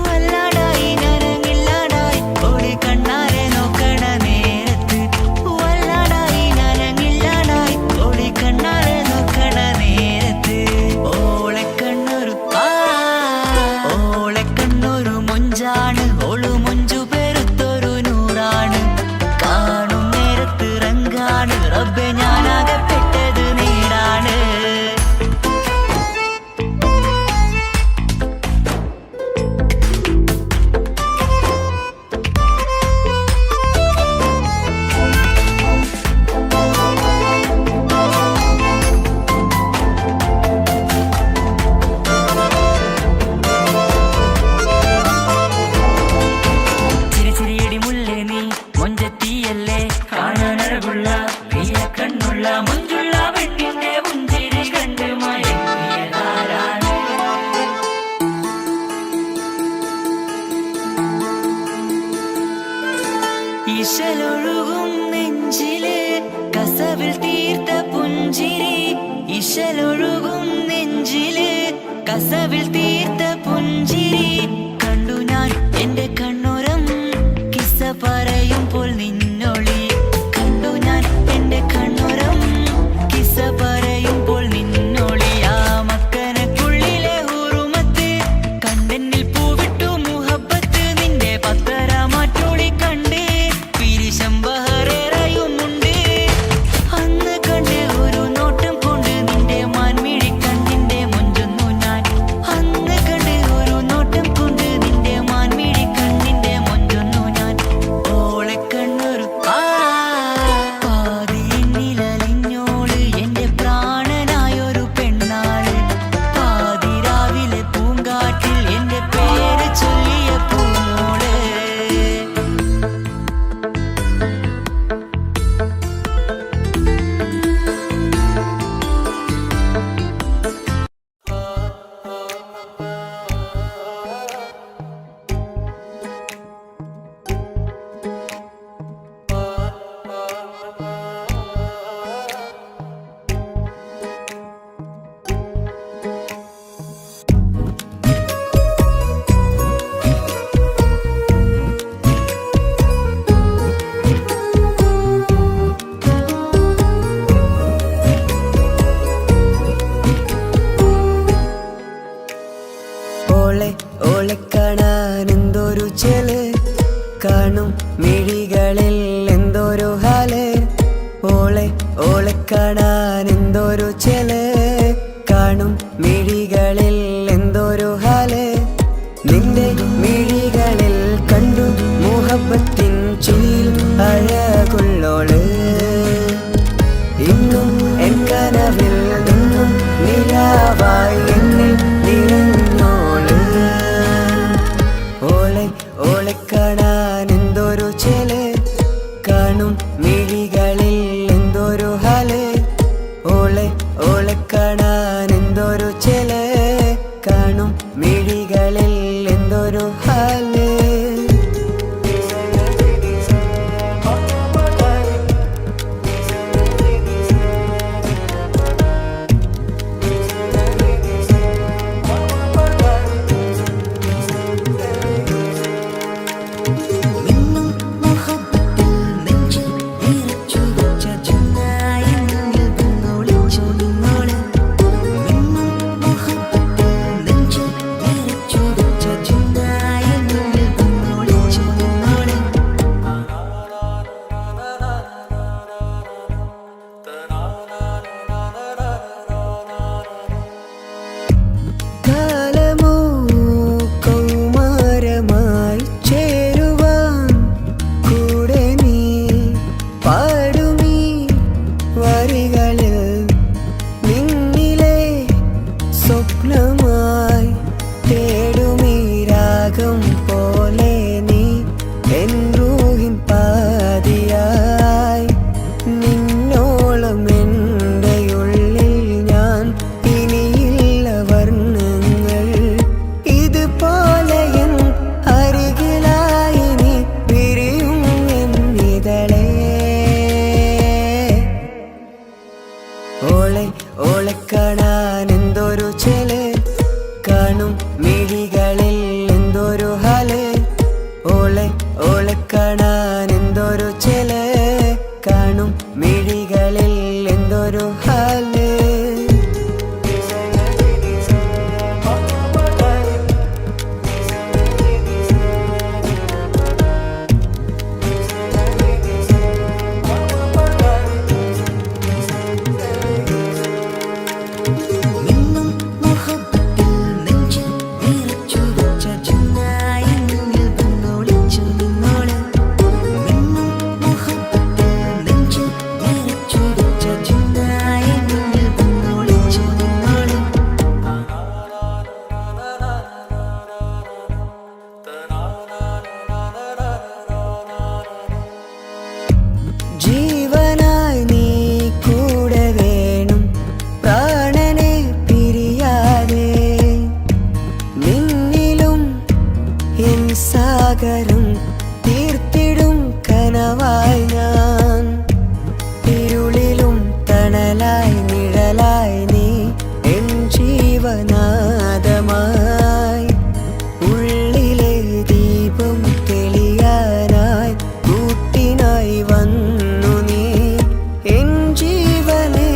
വല്ലാടായി നനങ്ങില്ലാടായി ഓടി കണ്ണാരെ നോക്കണ നേരത്ത് വല്ലാടായി നനങ്ങില്ലാടായി ഓടി കണ്ണാരെ നോക്കണ നേരത്ത് ഓളെ കണ്ണൊരു മൊഞ്ചാണ് ഓളു മൊഞ്ചു പെരുത്തൊരു നൂറാണ് കാണും നേരത്ത് റങ്കാണ് റബ്ബെ ഞാനാകപ്പെട്ടത് നേരാണ് ചിരിച്ചിരിയടി മുല്ലേ നീ മൊഞ്ചത്തിയല്ലേ കാണാനഴകുള്ള നീല കണ്ണുള്ള മുഞ്ചുള്ള പെണ്ണിന്റെ പുഞ്ചിരി കണ്ട് മയങ്ങിയതാരാണ് ഇശലൊഴുകും നെഞ്ചില് കസവിൽ തീർത്ത പുഞ്ചിരി ഇശലൊഴുകും നെഞ്ചില് കസവിൽ തീർത്ത പുഞ്ചിരി കണ്ടു ഞാൻ എന്റെ കണ്ണുരം കിസ്സ പറയുമ്പോൾ നിന്നൊളി കണ്ടു ഞാൻ എന്റെ കണ്ണുരം കിസ്സ പറയുമ്പോൾ നിന്നൊളി ആ മക്കനക്കുള്ളിലെ ഹുറുമത്ത് കണ്ടെന്നിൽ പൂവിട്ടു മുഹബത്ത് നിന്റെ പത്തര മാറ്റൊളി കണ്ട് പിരിശം ബഹറേറയുമുണ്ട് അന്ന് കണ്ട് ഒരു നോട്ടം കൊണ്ട് നിന്റെ മന കനവിൽ നിന്നും നിലാവായി എന്നിൽ നിറഞ്ഞോള്. ഓളെ ഓളെ കാണാൻ എന്തൊരു ചെല്, കാണും മിഴികളിൽ എന്തൊരു ഹല്. ഓളെ ഓളെ കാണാൻ എന്തൊരു ചെല്, കാണും മിഴികളിൽ എന്തൊരു ഹല്. കാലമോ കൗമാരമായി ചേരുവാൻ കൂടെ നീ പാടുമീ വരികളിൽ നിന്നിലെ സ്വപ്നമായി തേടുമീ രാഗം പോലെ നീ എൻ റൂഹിൻ പാതിയായി. നിന്നോളം എൻ്റെ ഉള്ളിൽ ഞാൻ ഇനിയില്ല വർണ്ണങ്ങൾ. ഇതുപോലെ എൻ അരികിലായി നീ പിരിയും എന്നിതളേ. ഓളെ ഓളെ കാണാൻ എന്തൊരു ചെല്, കാണും മിഴികളിൽ എന്തൊരു ഹല്. ഓളെ ഓളെ കാണാൻ എന്തൊരു ചെല്, കാണും മിഴികളിൽ എന്തൊരു ഹല്. ജീവനായി നീ കൂടെ വേണം, പ്രാണനെ പിരിയാതെ. നിന്നിലും എൻ സാഗരം തീർത്തിടും കനവായി ഞാൻ. ഇരുളിലും തണലായി നിഴലായി നീ എൻ ജീവനാദമായി. ഉള്ളിലെ ദീപം തെളിയാനായി കൂട്ടിനായി വന്നു നീ. എൻ ജീവനെ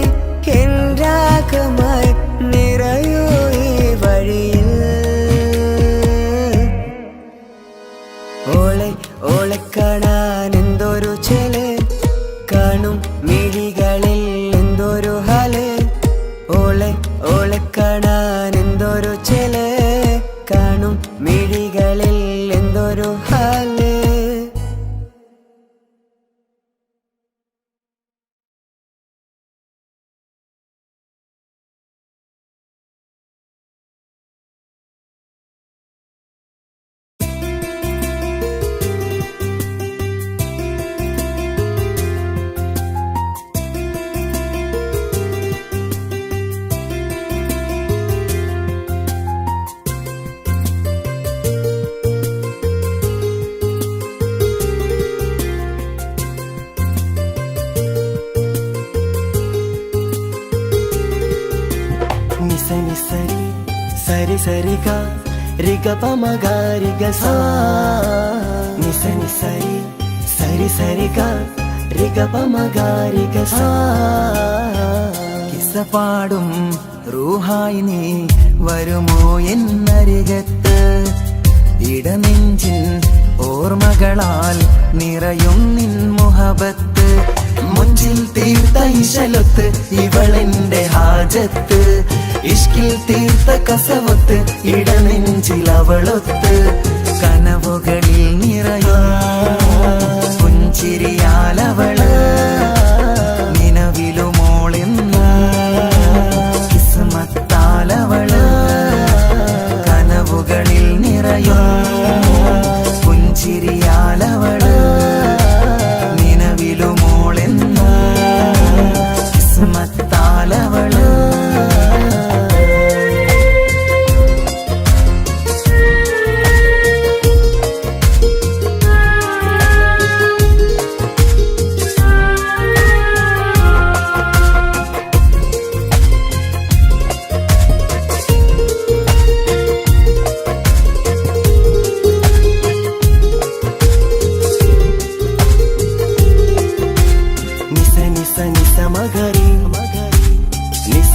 എൻ രാഗമായി നിറയൂ ഈ വഴിയിൽ. ഓളെ ഓളെ കാണാൻ എന്തൊരു ചെല്, കാണും മിഴികളിൽ എന്തൊരു ഹല്. ഓളെ ഓളെ കാണാൻ എന്തൊരു ചെല്, കാണും മിഴികളിൽ എന്തൊരു ഹല്. నిసని సరి సరి సరిగా రిగ పమగా రిగ సా. నిసని సరి సరి సరిగా రిగ పమగా రిగ సా. കിസ്സപാടും റൂഹായി നീ വരുമോ എന്നരികത്ത്. ഇടനെഞ്ചിൻ ഓർമ്മകളാൽ നിറയും നിൻ മുഹബത്ത്. മുഞ്ചിൽ തീർത്ത ഇശലൊത്ത് ഇവളെന്റെ ഹാജത്ത്. ഇഷ്കിൽ തീർത്ത കസവൊത്ത് ഇടനെഞ്ചിൽ അവളൊത്ത്. കനവുകളിൽ നിറയും പുഞ്ചിരിയാലവള് നിലവിലുമോളെന്ന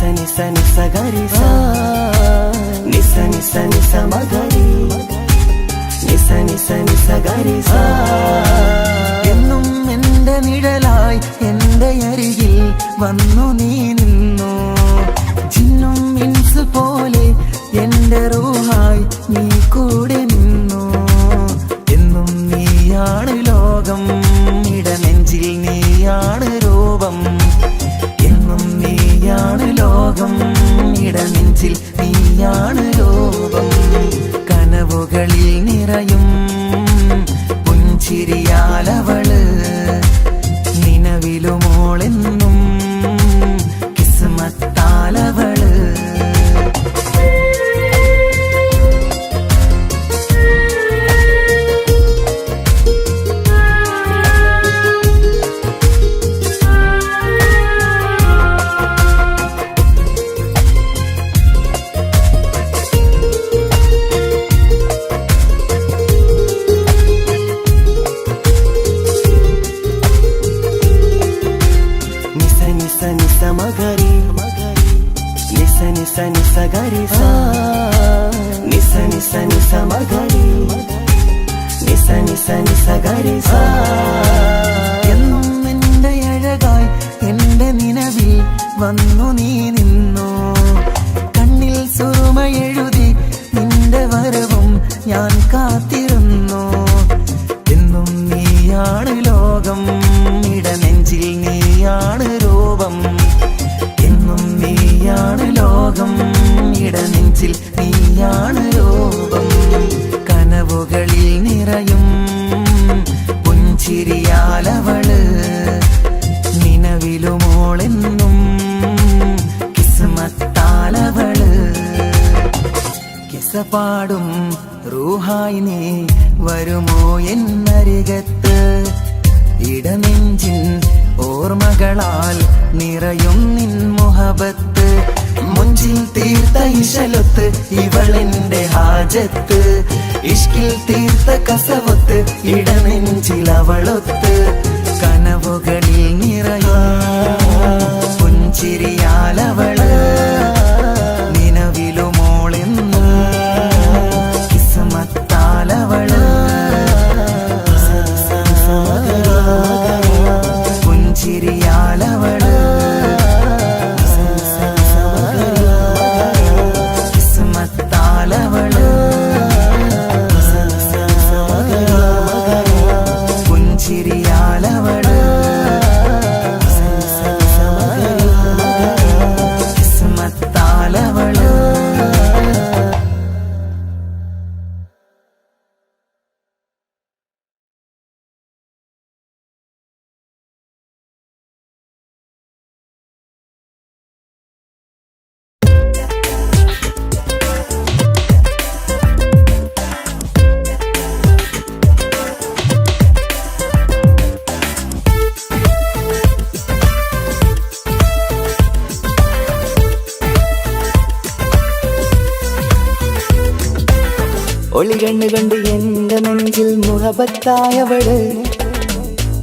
നിസ നിസ ഗരി സ നിസ നിസ നിസ മഗരി നിസ നിസ നിസ ഗരി സ. എന്നും എന്റെ നിഴലായി എന്റെ അരികിൽ വന്നു നീ നിന്നു. ജിന്നും ഇൻസ് പോലെ എന്റെ റൂഹായി നീ കൂടെ നിന്നു. എന്നും നീയാണ് ലോകം, ഇടനെഞ്ചിൽ നീയാണ് രൂപം. എന്നും നീയാണ് ലോകം, ഇടനെഞ്ചിൽ നീയാണ് രൂപം. കനവുകളിൽ നിറയും പുഞ്ചിരിയാലവള്, നിലവിലുമോളെന്നും കിസ്മത്താലവള്. മഗരി നിസ നിസ നിസ ഗരി സ നിസ നിസ നിസ മഗരി നിസ നിസ നിസ ഗരി സ. എന്നും എന്റെ അഴകായി എന്റെ നിലവിൽ വന്നു നീ നിന്നു. കണ്ണിൽ സുറുമയെഴുതി നിന്റെ വരവും ഞാൻ കാത്തിരുന്നു. എന്നും നീയാണ് ലോകം, ഇടനെഞ്ചിൽ നീയാണ് രൂപം. എന്നും നീയാണ് ലോകം, ഇടനെഞ്ചിൽ നീയാണ് രൂപം. കനവുകളിൽ നിറയും പുഞ്ചിരിയാലവള്, നിലവിലുമോളെന്നും കിസ്മത്താലവള്. കിസപാടും റൂഹായി നീ വരുമോ എന്നരികത്ത്. ഇടനെഞ്ചിൻ ഓർമ്മകളാൽ നിറയും നിൻ മുഹബത്ത്. മുഞ്ചിൽ തീർത്ത ഇശലൊത്ത് ഇവളെന്റെ ഹാജത്ത്. ഇഷ്കിൽ തീർത്ത കസവൊത്ത് ഇടനെഞ്ചിൽ അവളൊത്ത്. കനവുകളിൽ നിറയും പുഞ്ചിരിയാലവള്, നിലവിലുമോളെന്നും കിസ്മത്താലവള്. പുഞ്ചിരിയാലവള്, കിസ്മത്താലവള്. പുഞ്ചിരിയാലവള്, കിസ്മത്താലവള്. ഒളികണ്ണ് കണ്ട് എന്റെ നെഞ്ചിൽ മുഹബത്തായവള്.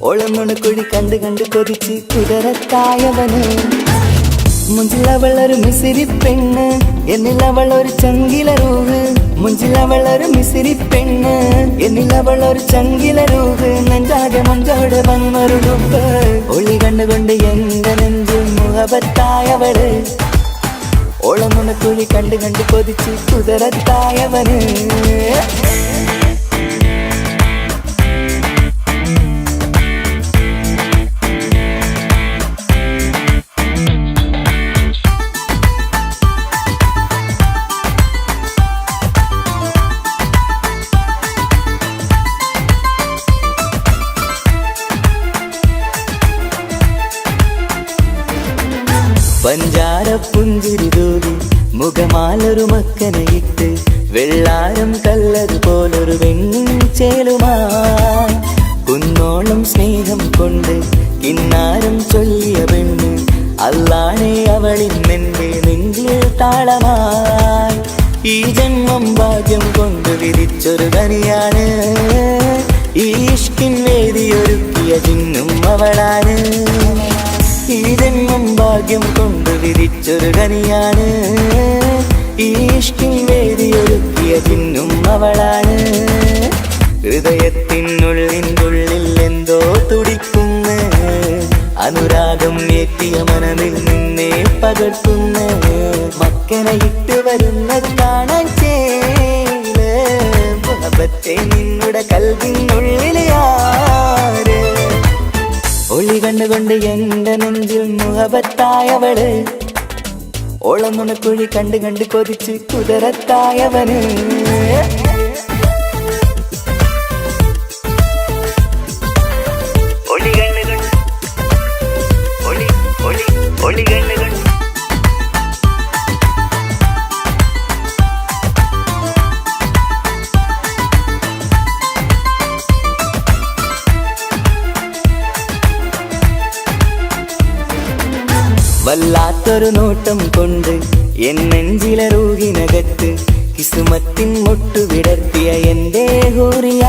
ഒളമുണക്കുഴി കണ്ട് കണ്ട് കൊതിച്ച് കുതിരത്തായവന്. മുഞ്ചിലവളൊരു മിസിരി പെണ്ണ്, എന്നിലവളൊരു ചങ്കില രൂഹ്. മുഞ്ചിലവളൊരു മിസിരി പെണ്ണ്, എന്നിലവളൊരു ചങ്കില രൂഹ്. നെഞ്ചാകെ മഞ്ചോട് വന്നൊരു രൂപ്. ഒളി കണ്ടുകൊണ്ട് എന്റെ നെഞ്ചിൽ മുഹബത്തായവള്. ഓളമുണക്കുഴി കണ്ട് കണ്ട് കൊതിച്ച് കുതിരത്തായവന്. പഞ്ചാര പുഞ്ചിരി തൂകി മുഖമാലൊരു മക്കനയിട്ട്. വെള്ളാരം കല്ലതുപോലൊരു വെണ്ണിൻ ചേലുമായി. കുന്നോളം സ്നേഹം കൊണ്ട് കിന്നാരം ചൊല്ലിയ പെണ്ണ്. അല്ലാണെ അവളിന്നെന്റെ നെഞ്ചിൽ താളമായി. ഈ ജന്മം ഭാഗ്യം കൊണ്ട് വിധിച്ചൊരു കനിയാണ്. ഈ ഇഷ്കിൻ വേദിയൊരുക്കിയ ജിന്നും അവളാണ്. ഈ ജന്മം ഭാഗ്യം കൊണ്ട് വിരിച്ചൊരു കനിയാണ്. ഈ ഇഷ്കിൻ വേദിയൊരുക്കിയ ചിന്നും അവളാണ്. ഹൃദയത്തിനുള്ളിൽ എന്തോ തുടിക്കുന്ന അനുരാഗം ഏറ്റിയ മനമിൽ നിന്നെ പകർത്തുന്ന മക്കനെ ഇട്ട് വരുന്നത് കാണാൻ ചേല് മുഹബത്തെ നിന്നുടെ കൽവിനുള്ളിൽ ആര്. ഒളി കണ്ടുകൊണ്ട് എന്റെ നെഞ്ചിൽ മുഹബത്തായവള്. ഓളം നുണക്കുഴി കണ്ട് കണ്ട് കൊതിച്ച് കുതിരത്തായവന്. വല്ലാത്തൊരു നോട്ടം കൊണ്ട് എൻ നെഞ്ചിലെ റൂഹിനകത്ത് കിസുമത്തിൻ മുട്ടു വിടർത്തിയ എന്റെ ഹൂറിയ.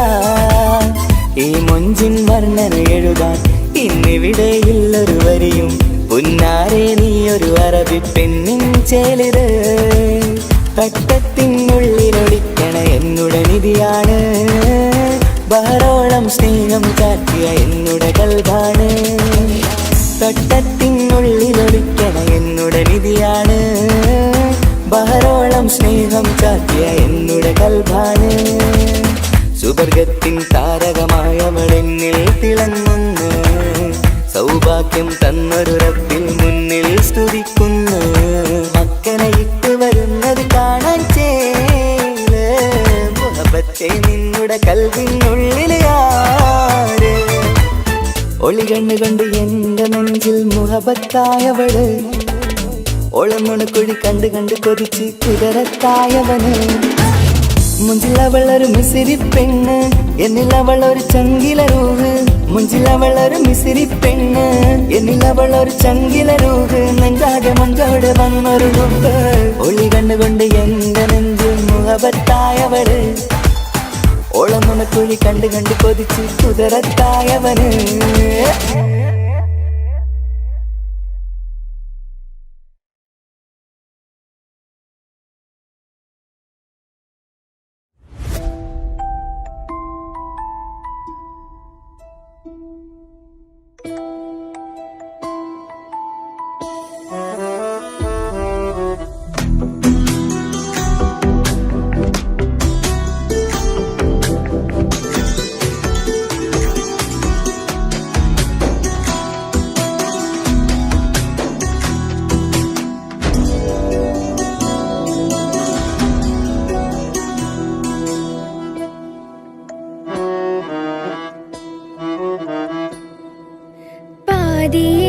ഈ മൊഞ്ചിൻ വർണ്ണന എഴുതാൻ ഇന്നിവിടെയില്ലൊരു വരിയും. പുന്നാരെ നീയൊരു അറബി പെണ്ണിൻ ചേലിത്. തട്ടത്തിനുള്ളിലൊളിക്കണ എന്നുടെ നിധിയാണ്. ബഹറോളം സ്നേഹം കാട്ടിയ എന്നുടെ കൽബാണ്. തട്ടത്തിനുള്ളിലൊളിക്കണ എന്നുടെ നിധിയാണ്. ബഹറോളം സ്നേഹം കാട്ടിയ എന്നുടെ കൽബാണ്. സുവർഗത്തിൻ താരകമായവളെന്നിൽ തിളങ്ങുന്നു. സൗഭാഗ്യം തന്നൊരു റബ്ബിൽ മുന്നിൽ സ്തുതിക്കുന്നു. മക്കനെ ഇട്ട് വരുന്നത് കാണാൻ ചേല് മുഹബത്തെ നിന്നുടെ കൽവിനുള്ളിൽ ആര്. ഒളി കണ്ണുകൊണ്ട് എന്റെ നെഞ്ചിൽ മുഹബത്തായവള്. ഓളം നുണക്കുഴി കണ്ട് കണ്ട് കൊതിച്ച് കുതിരത്തായവന്. മുഞ്ചിലവളൊരു മിസിരി പെണ്ണ്, എന്നിലവളൊരു ചങ്കില രൂഹ്. മുഞ്ചിലവളൊരു മിസിരി പെണ്ണ്, എന്നിലവളൊരു ചങ്കില രൂഹ്. നെഞ്ചാകെ മഞ്ചോട് വന്നൊരു രൂപ്. ഒളി കണ്ണുകൊണ്ട് എന്റെ നെഞ്ചിൽ മുഹബത്തായവള്. ഓളം നുണക്കുഴി കണ്ട് കണ്ട് കൊതിച്ച് കുതിരത്തായവന്.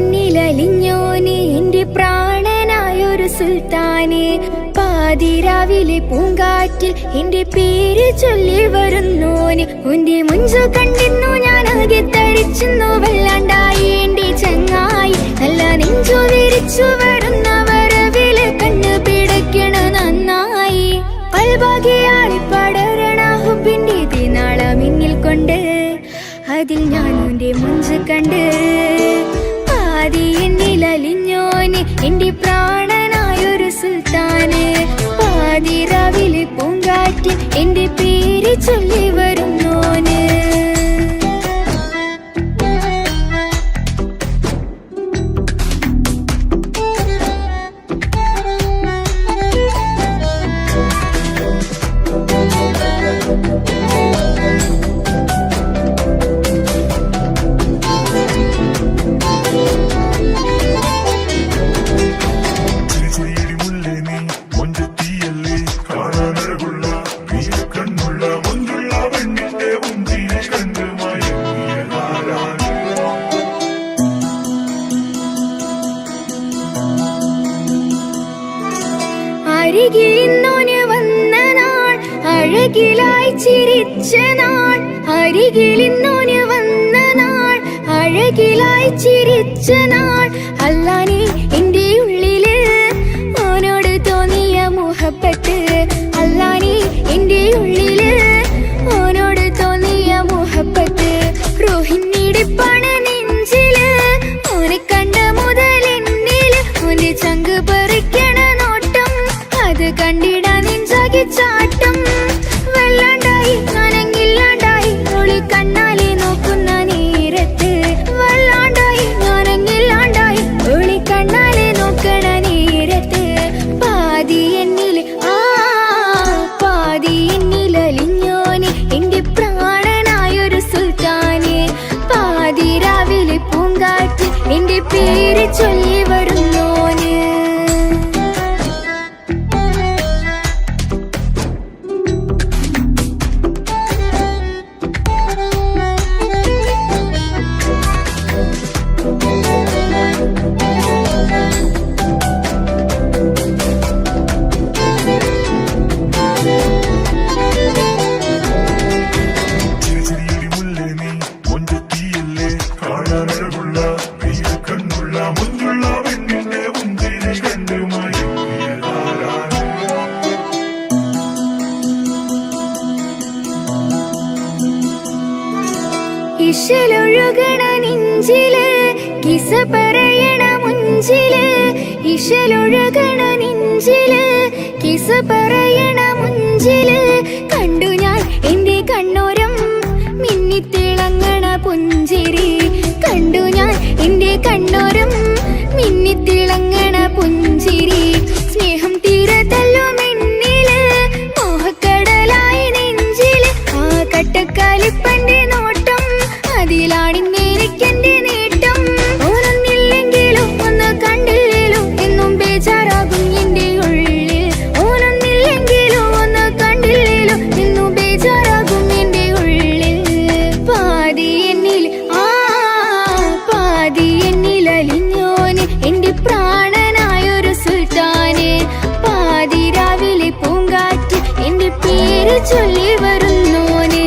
എന്നിലലിഞ്ഞോനെ എന്റെ പ്രാണനായൊരു സുൽത്താനെ. പാതിരാവിലെ പൂങ്കാറ്റിൽ എന്റെ പേര് ചൊല്ലി വരുന്നോനെ. ഉന്റെ മുഞ്ചു കണ്ടിരുന്നു ഞാൻ ആകെ തരിച്ചുന്നു. വല്ലാണ്ടായി എന്റെ ചങ്ങായി നല്ല നെഞ്ചു വിരിച്ചു വരുന്ന വരവില് കണ്ണു പിടയ്ക്കണ നന്നായി. പൽഭാഗിയാളി പടരണ ഹുബിന്റെ തിനാള മിന്നിൽ കൊണ്ട് അതിൽ ഞാൻ ഉന്റെ മുഞ്ചു കണ്ട്. പാതി എന്നിലലിഞ്ഞോനെ എന്റെ പ്രാണനായൊരു സുൽത്താന്. പാതിരാവിലെ പൂങ്കാറ്റിൽ എന്റെ പേര് ചൊല്ലി വരുന്നോന്. അരികിലിന്നോന് വന്ന നാൾ അഴകിലായി ചിരിച്ച നാൾ. അരികിലിന്നോന് വന്ന നാൾ അഴകിലായി ചിരിച്ച നാൾ. അല്ലാനെ എന്റെ ഉള്ളില് ഓനോട് തോന്നിയ മുഹബത്ത്. അല്ലാനെ എന്റെ ഉള്ളില് ഓനോട് തോന്നിയ മുഹബത്ത്. റോഹിണിടിപ്പാണ് നെഞ്ചില് ഓനെ കണ്ട മുതൽ ഇശലൊഴുകണ നെഞ്ചില് കിസ പറയണ മുഞ്ചില് ഇശലൊഴുകണ നെഞ്ചില് കിസ പറയണ മുഞ്ചില് കണ്ടു ഞാൻ എന്റെ കണ്ണോരം മിന്നിത്തിളങ്ങണ പുഞ്ചിരി കണ്ടു ഞാൻ എന്റെ കണ്ണോരം മിന്നിത്തിളങ്ങണ പുഞ്ചിരി സ്നേഹം തീരതല്ലോ മെന്നില് മോഹക്കടലായി നെഞ്ചില് ആ കട്ടക്കാലിപ്പന്റെ നോട്ടം അതിലാണിന്നെനിക്കെന്റെ നേട്ടം ഓനൊന്നില്ലെങ്കിലും ഒന്ന് കണ്ടില്ലേലും എന്നും ബേജാറാകും എന്റെ ഉള്ളിൽ ഓനൊന്നില്ലെങ്കിലും ഒന്ന് കണ്ടില്ലേലും എന്നും ബേജാറാകും എന്റെ ഉള്ളിൽ പാതി എന്നിൽ പാതി എന്നിൽ അലിഞ്ഞോന് എന്റെ പ്രാണനായൊരു സുൽത്താന് പാതി രാവിലെ പൂങ്കാറ്റ് എന്റെ പേര് ചൊല്ലി വരുന്നോന്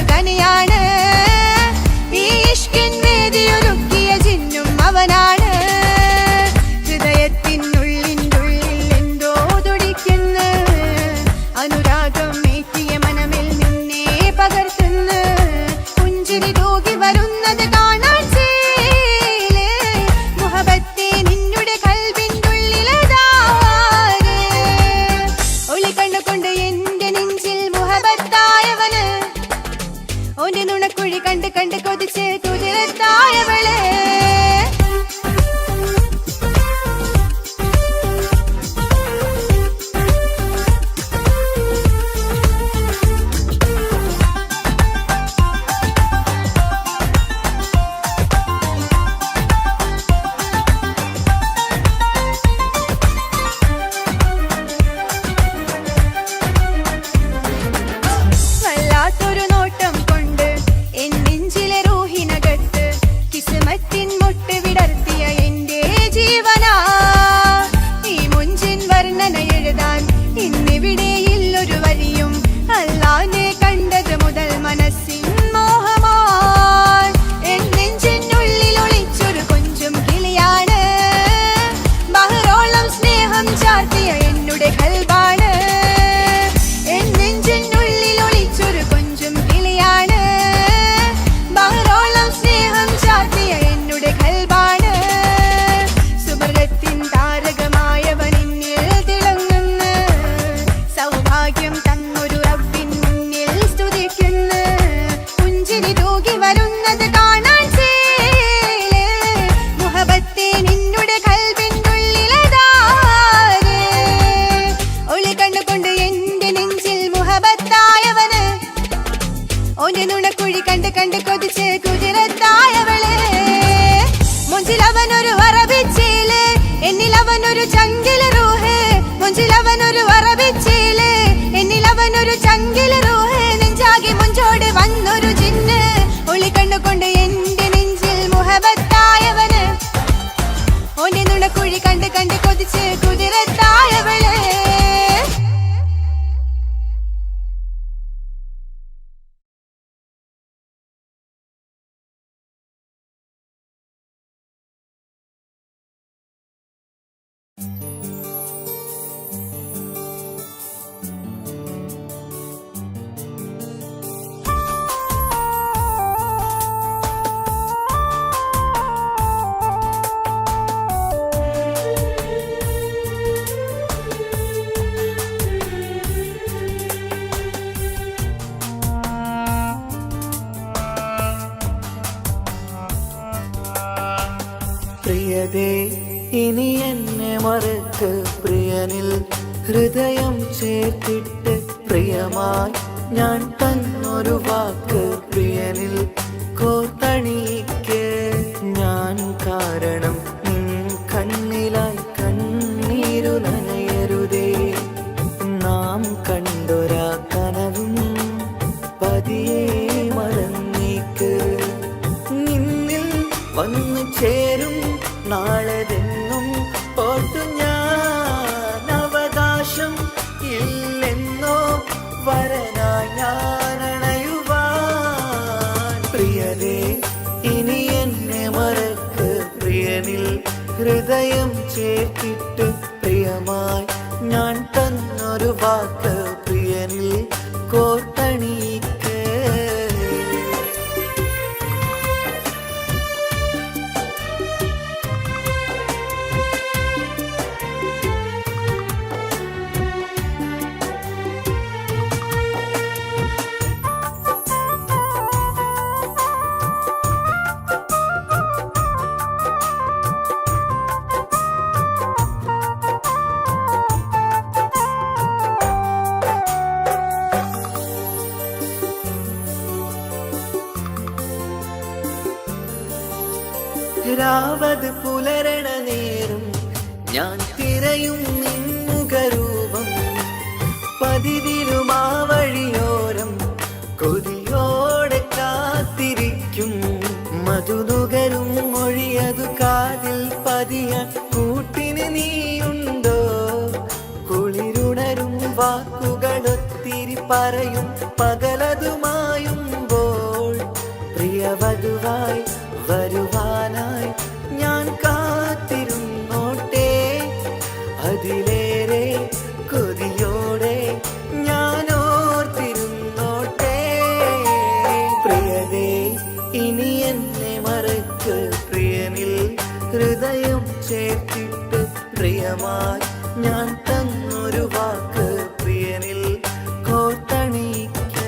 അവനാണ് ഈ ഇഷ്കിൻ വേദിയൊരുക്കിയ ജിന്നും അവനാണ് കൊണ്ട് എന്റെ നെഞ്ചിൽ മുഹബത്തായവന് ഓന്റെ നുണക്കുഴി കണ്ട് കണ്ട് കൊതിച്ച് കുതിരത്തായവള് പ്രിയതേ ഇനി എന്നെ മറക്ക് പ്രിയനിൽ ഹൃദയം ചേർത്തിട്ട് പ്രിയമായി ഞാൻ തന്നൊരു വാക്ക് പ്രിയനിൽ കോർത്തണിക്ക് ഞാൻ കാരണം നിൻ കണ്ണിലായി കണ്ണീരു നനയരുതേ നാം കണ്ടൊരാ കനവും പതിയെ മറന്നേക്ക് നിന്നിൽ വന്നു ചേരും നാളെതെന്നും ഓർത്തു ഞാൻ അവകാശം ഇല്ലെന്നോ വരനായി ഞാൻ അണയുവാൻ പ്രിയതേ ഇനി എന്നെ മറക്ക് പ്രിയനിൽ ഹൃദയം ചേർത്തിട്ട് പ്രിയമായി ഞാൻ തന്നൊരു വാക്ക് പ്രിയനിൽ കോർത്തണിക്ക് രാവത് പുലരണ നേരം ഞാൻ തിരയും നിൻമുഖരൂപം പതിവിലും ആ വഴിയോരം കൊതിയോടെ കാത്തിരിക്കും മധുനുകരും മൊഴിയതു കാതിൽ പതിയാൻ കൂട്ടിന് നീയുണ്ടോ കുളിരുണരും വാക്കുകളൊത്തിരി പറയും പകലതുമായുമ്പോൾ പ്രിയവധുവായി വരുവാനായി ഞാൻ കാത്തിരുന്നോട്ടെ അതിലേറെ കൊതിയോടെ ഞാൻ ഓർത്തിരുന്നോട്ടെ പ്രിയതേ ഇനി എന്നെ മറക്ക് പ്രിയനിൽ ഹൃദയം ചേർത്തിട്ട് പ്രിയമായി ഞാൻ തന്നൊരു വാക്ക് പ്രിയനിൽ കോർത്തണിക്ക്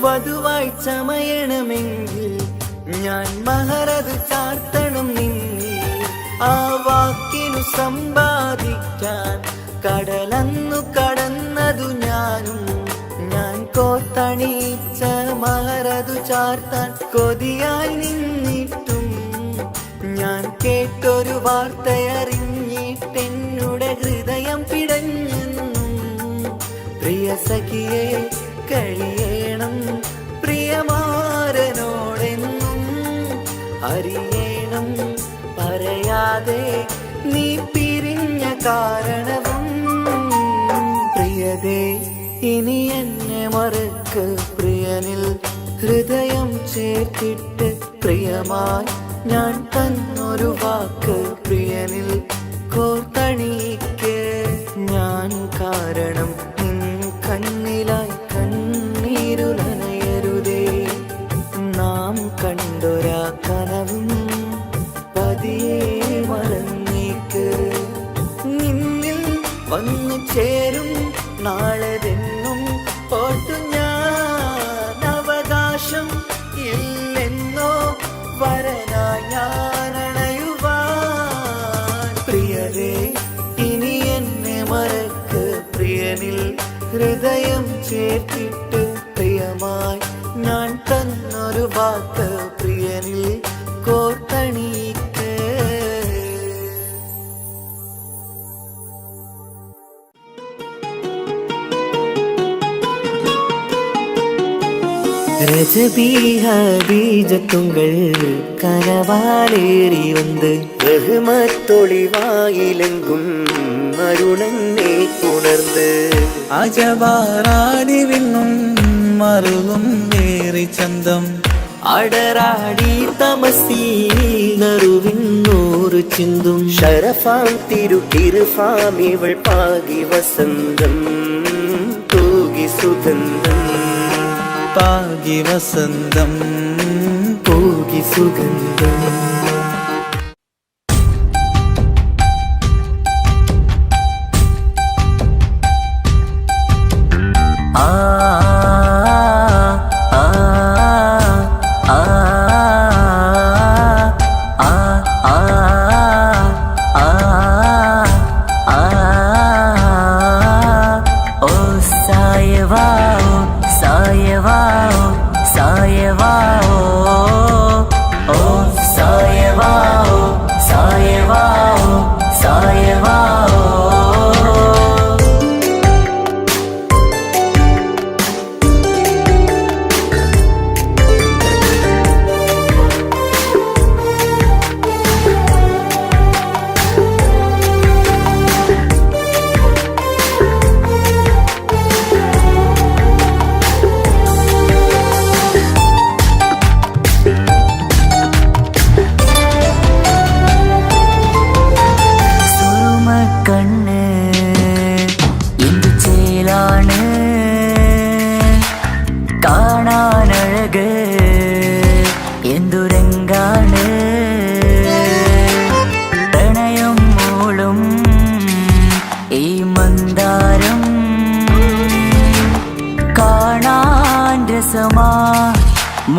വധുവായി ചമയണമെങ്കിൽ ഞാൻ മഹറത് ചാർത്തണം നിന്നിൽ ആ വാക്കിനു സമ്പാദിക്കാൻ കടലന്നു കടന്നതു ഞാനും ഞാൻ കോത്തണിച്ച മഹറതു ചാർത്താൻ കൊതിയായി നിന്നിട്ടും ഞാൻ കേട്ടൊരു വാർത്തയറിഞ്ഞിട്ടെന്നുടെ ഹൃദയം പിടഞ്ഞെന്നും പ്രിയ സഖിയെ കഴിയണം പ്രിയമാരനോടെന്നും അറിയണം പറയാതെ നീ പിരിഞ്ഞ കാരണവും പ്രിയതേ ഇനി എന്നെ മറക്ക് പ്രിയനിൽ ഹൃദയം ചേർത്തിട്ട് പ്രിയമായി ഞാൻ തന്നൊരു വാക്ക് പ്രിയനിൽ കോർത്തണിക്ക് ഞാൻ കാരണം നിൻ കണ്ണിലായി കണ്ണീരു നനയരുതേ നാം കണ്ടൊരാ കനവും പതിയെ മറന്നേക്ക് നിന്നിൽ വന്നു ചേരും നാളെതെന്നും ഓർത്ത് ഇല്ലെന്നോ വരനായി ഞാനണയുവാൻ. പ്രിയരേ ഇനി എന്നെ മറക്ക്, പ്രിയനിൽ ഹൃദയം ചേർത്തിട്ട് പ്രിയമായി ഞാൻ തന്നൊരു വാക്ക് പ്രിയനിൽ കോർത്തണിക്ക്. ரஜபீஹபீஜத்துங்கள் கனவாலேறி வந்து ரஹ்மத்தொளிவாயிலெங்கும் அருணன்னே உணர்ந்து അജവാറാടി വിണ്ണും മറുകും ഏറി ചന്തം അടരാടി തമസീനറുവിന്നൂറ് ചിന്തും ഷരഫാം തിരുക്കിരുഫാം ഇവൾ പാകി വസന്തം തൂകി സുഗന്ധം പാകി വസന്തം പൂകി സുഗന്ധം.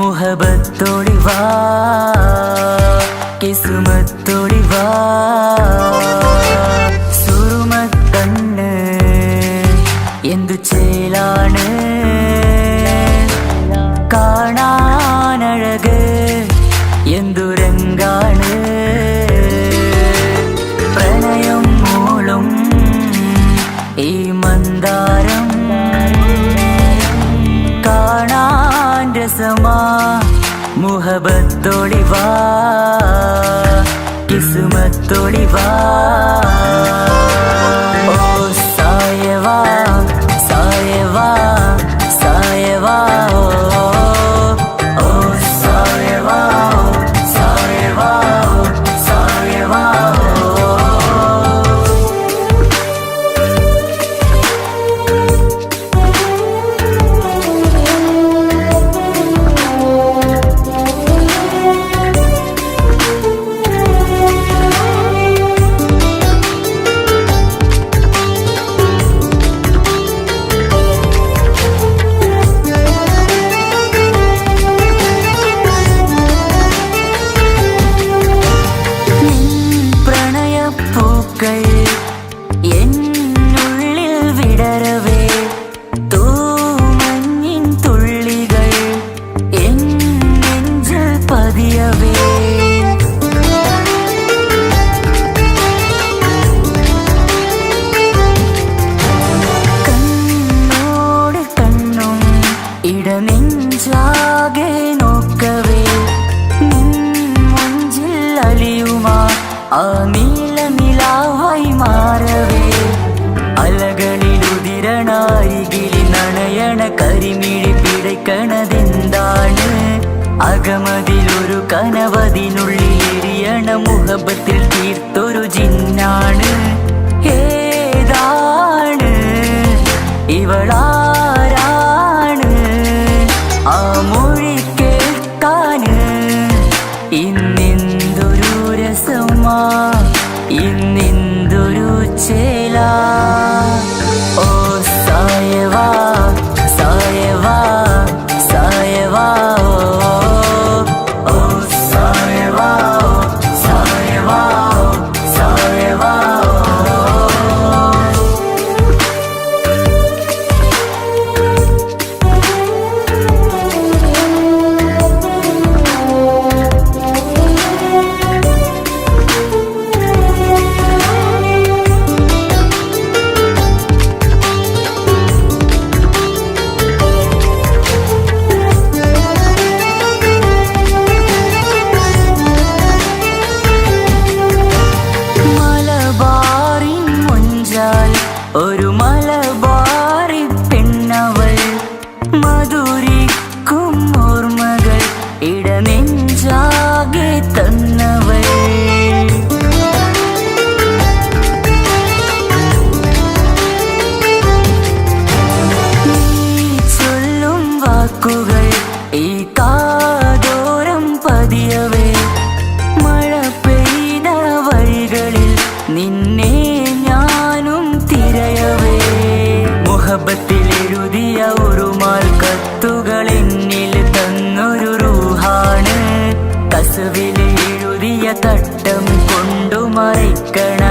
മുഹബത്തോടിവാ കിസ്മത്തോടിവാ സുറുമക്കണ്ണ് എന്തു ചേലാണ് കാണാനഴക് എന്തുരങ്കാണ് പ്രണയം മൂളും ഈ മന്ദാരം കാണാൻ രസമാ മുഹബത്തോളിവാ കിസ്മത്തോളിവാ ഓ സായവാ സായവാ സായവാ ഓ സായവാ സായവാ സായവാ എന്നുള്ളിൽ വിടരവേ തൂമഞ്ഞിൻ തുള്ളികൾ എൻ നെഞ്ചിൽ പതിയവേ കണ്ണോട് കണ്ണും ഇടനെഞ്ചാകെ നോക്കവേ മുഞ്ചിൽ അലിയുമാ ആ നീല നിലാവായി മാറവേ അലകളിലുതിരണാരികിലി നണയണ കരിമിഴി പിടയ്ക്കണതെന്താണ് അകമതിലൊരു കനവതിനുള്ളിൽ എരിയണ മുഹബത്തിൽ തീർത്തൊരു ജിന്നാണ് ഏതാണ് ഇവളാരാണ് ആ മൊഴി കേൾക്കാന് ഇന്നെന്തൊരു രസമാ ഇന്നെന്തൊരു ചേല ഓ സായവാ സായവാ സായവാ ഓ തട്ടം കൊണ്ടു മറിക്കണ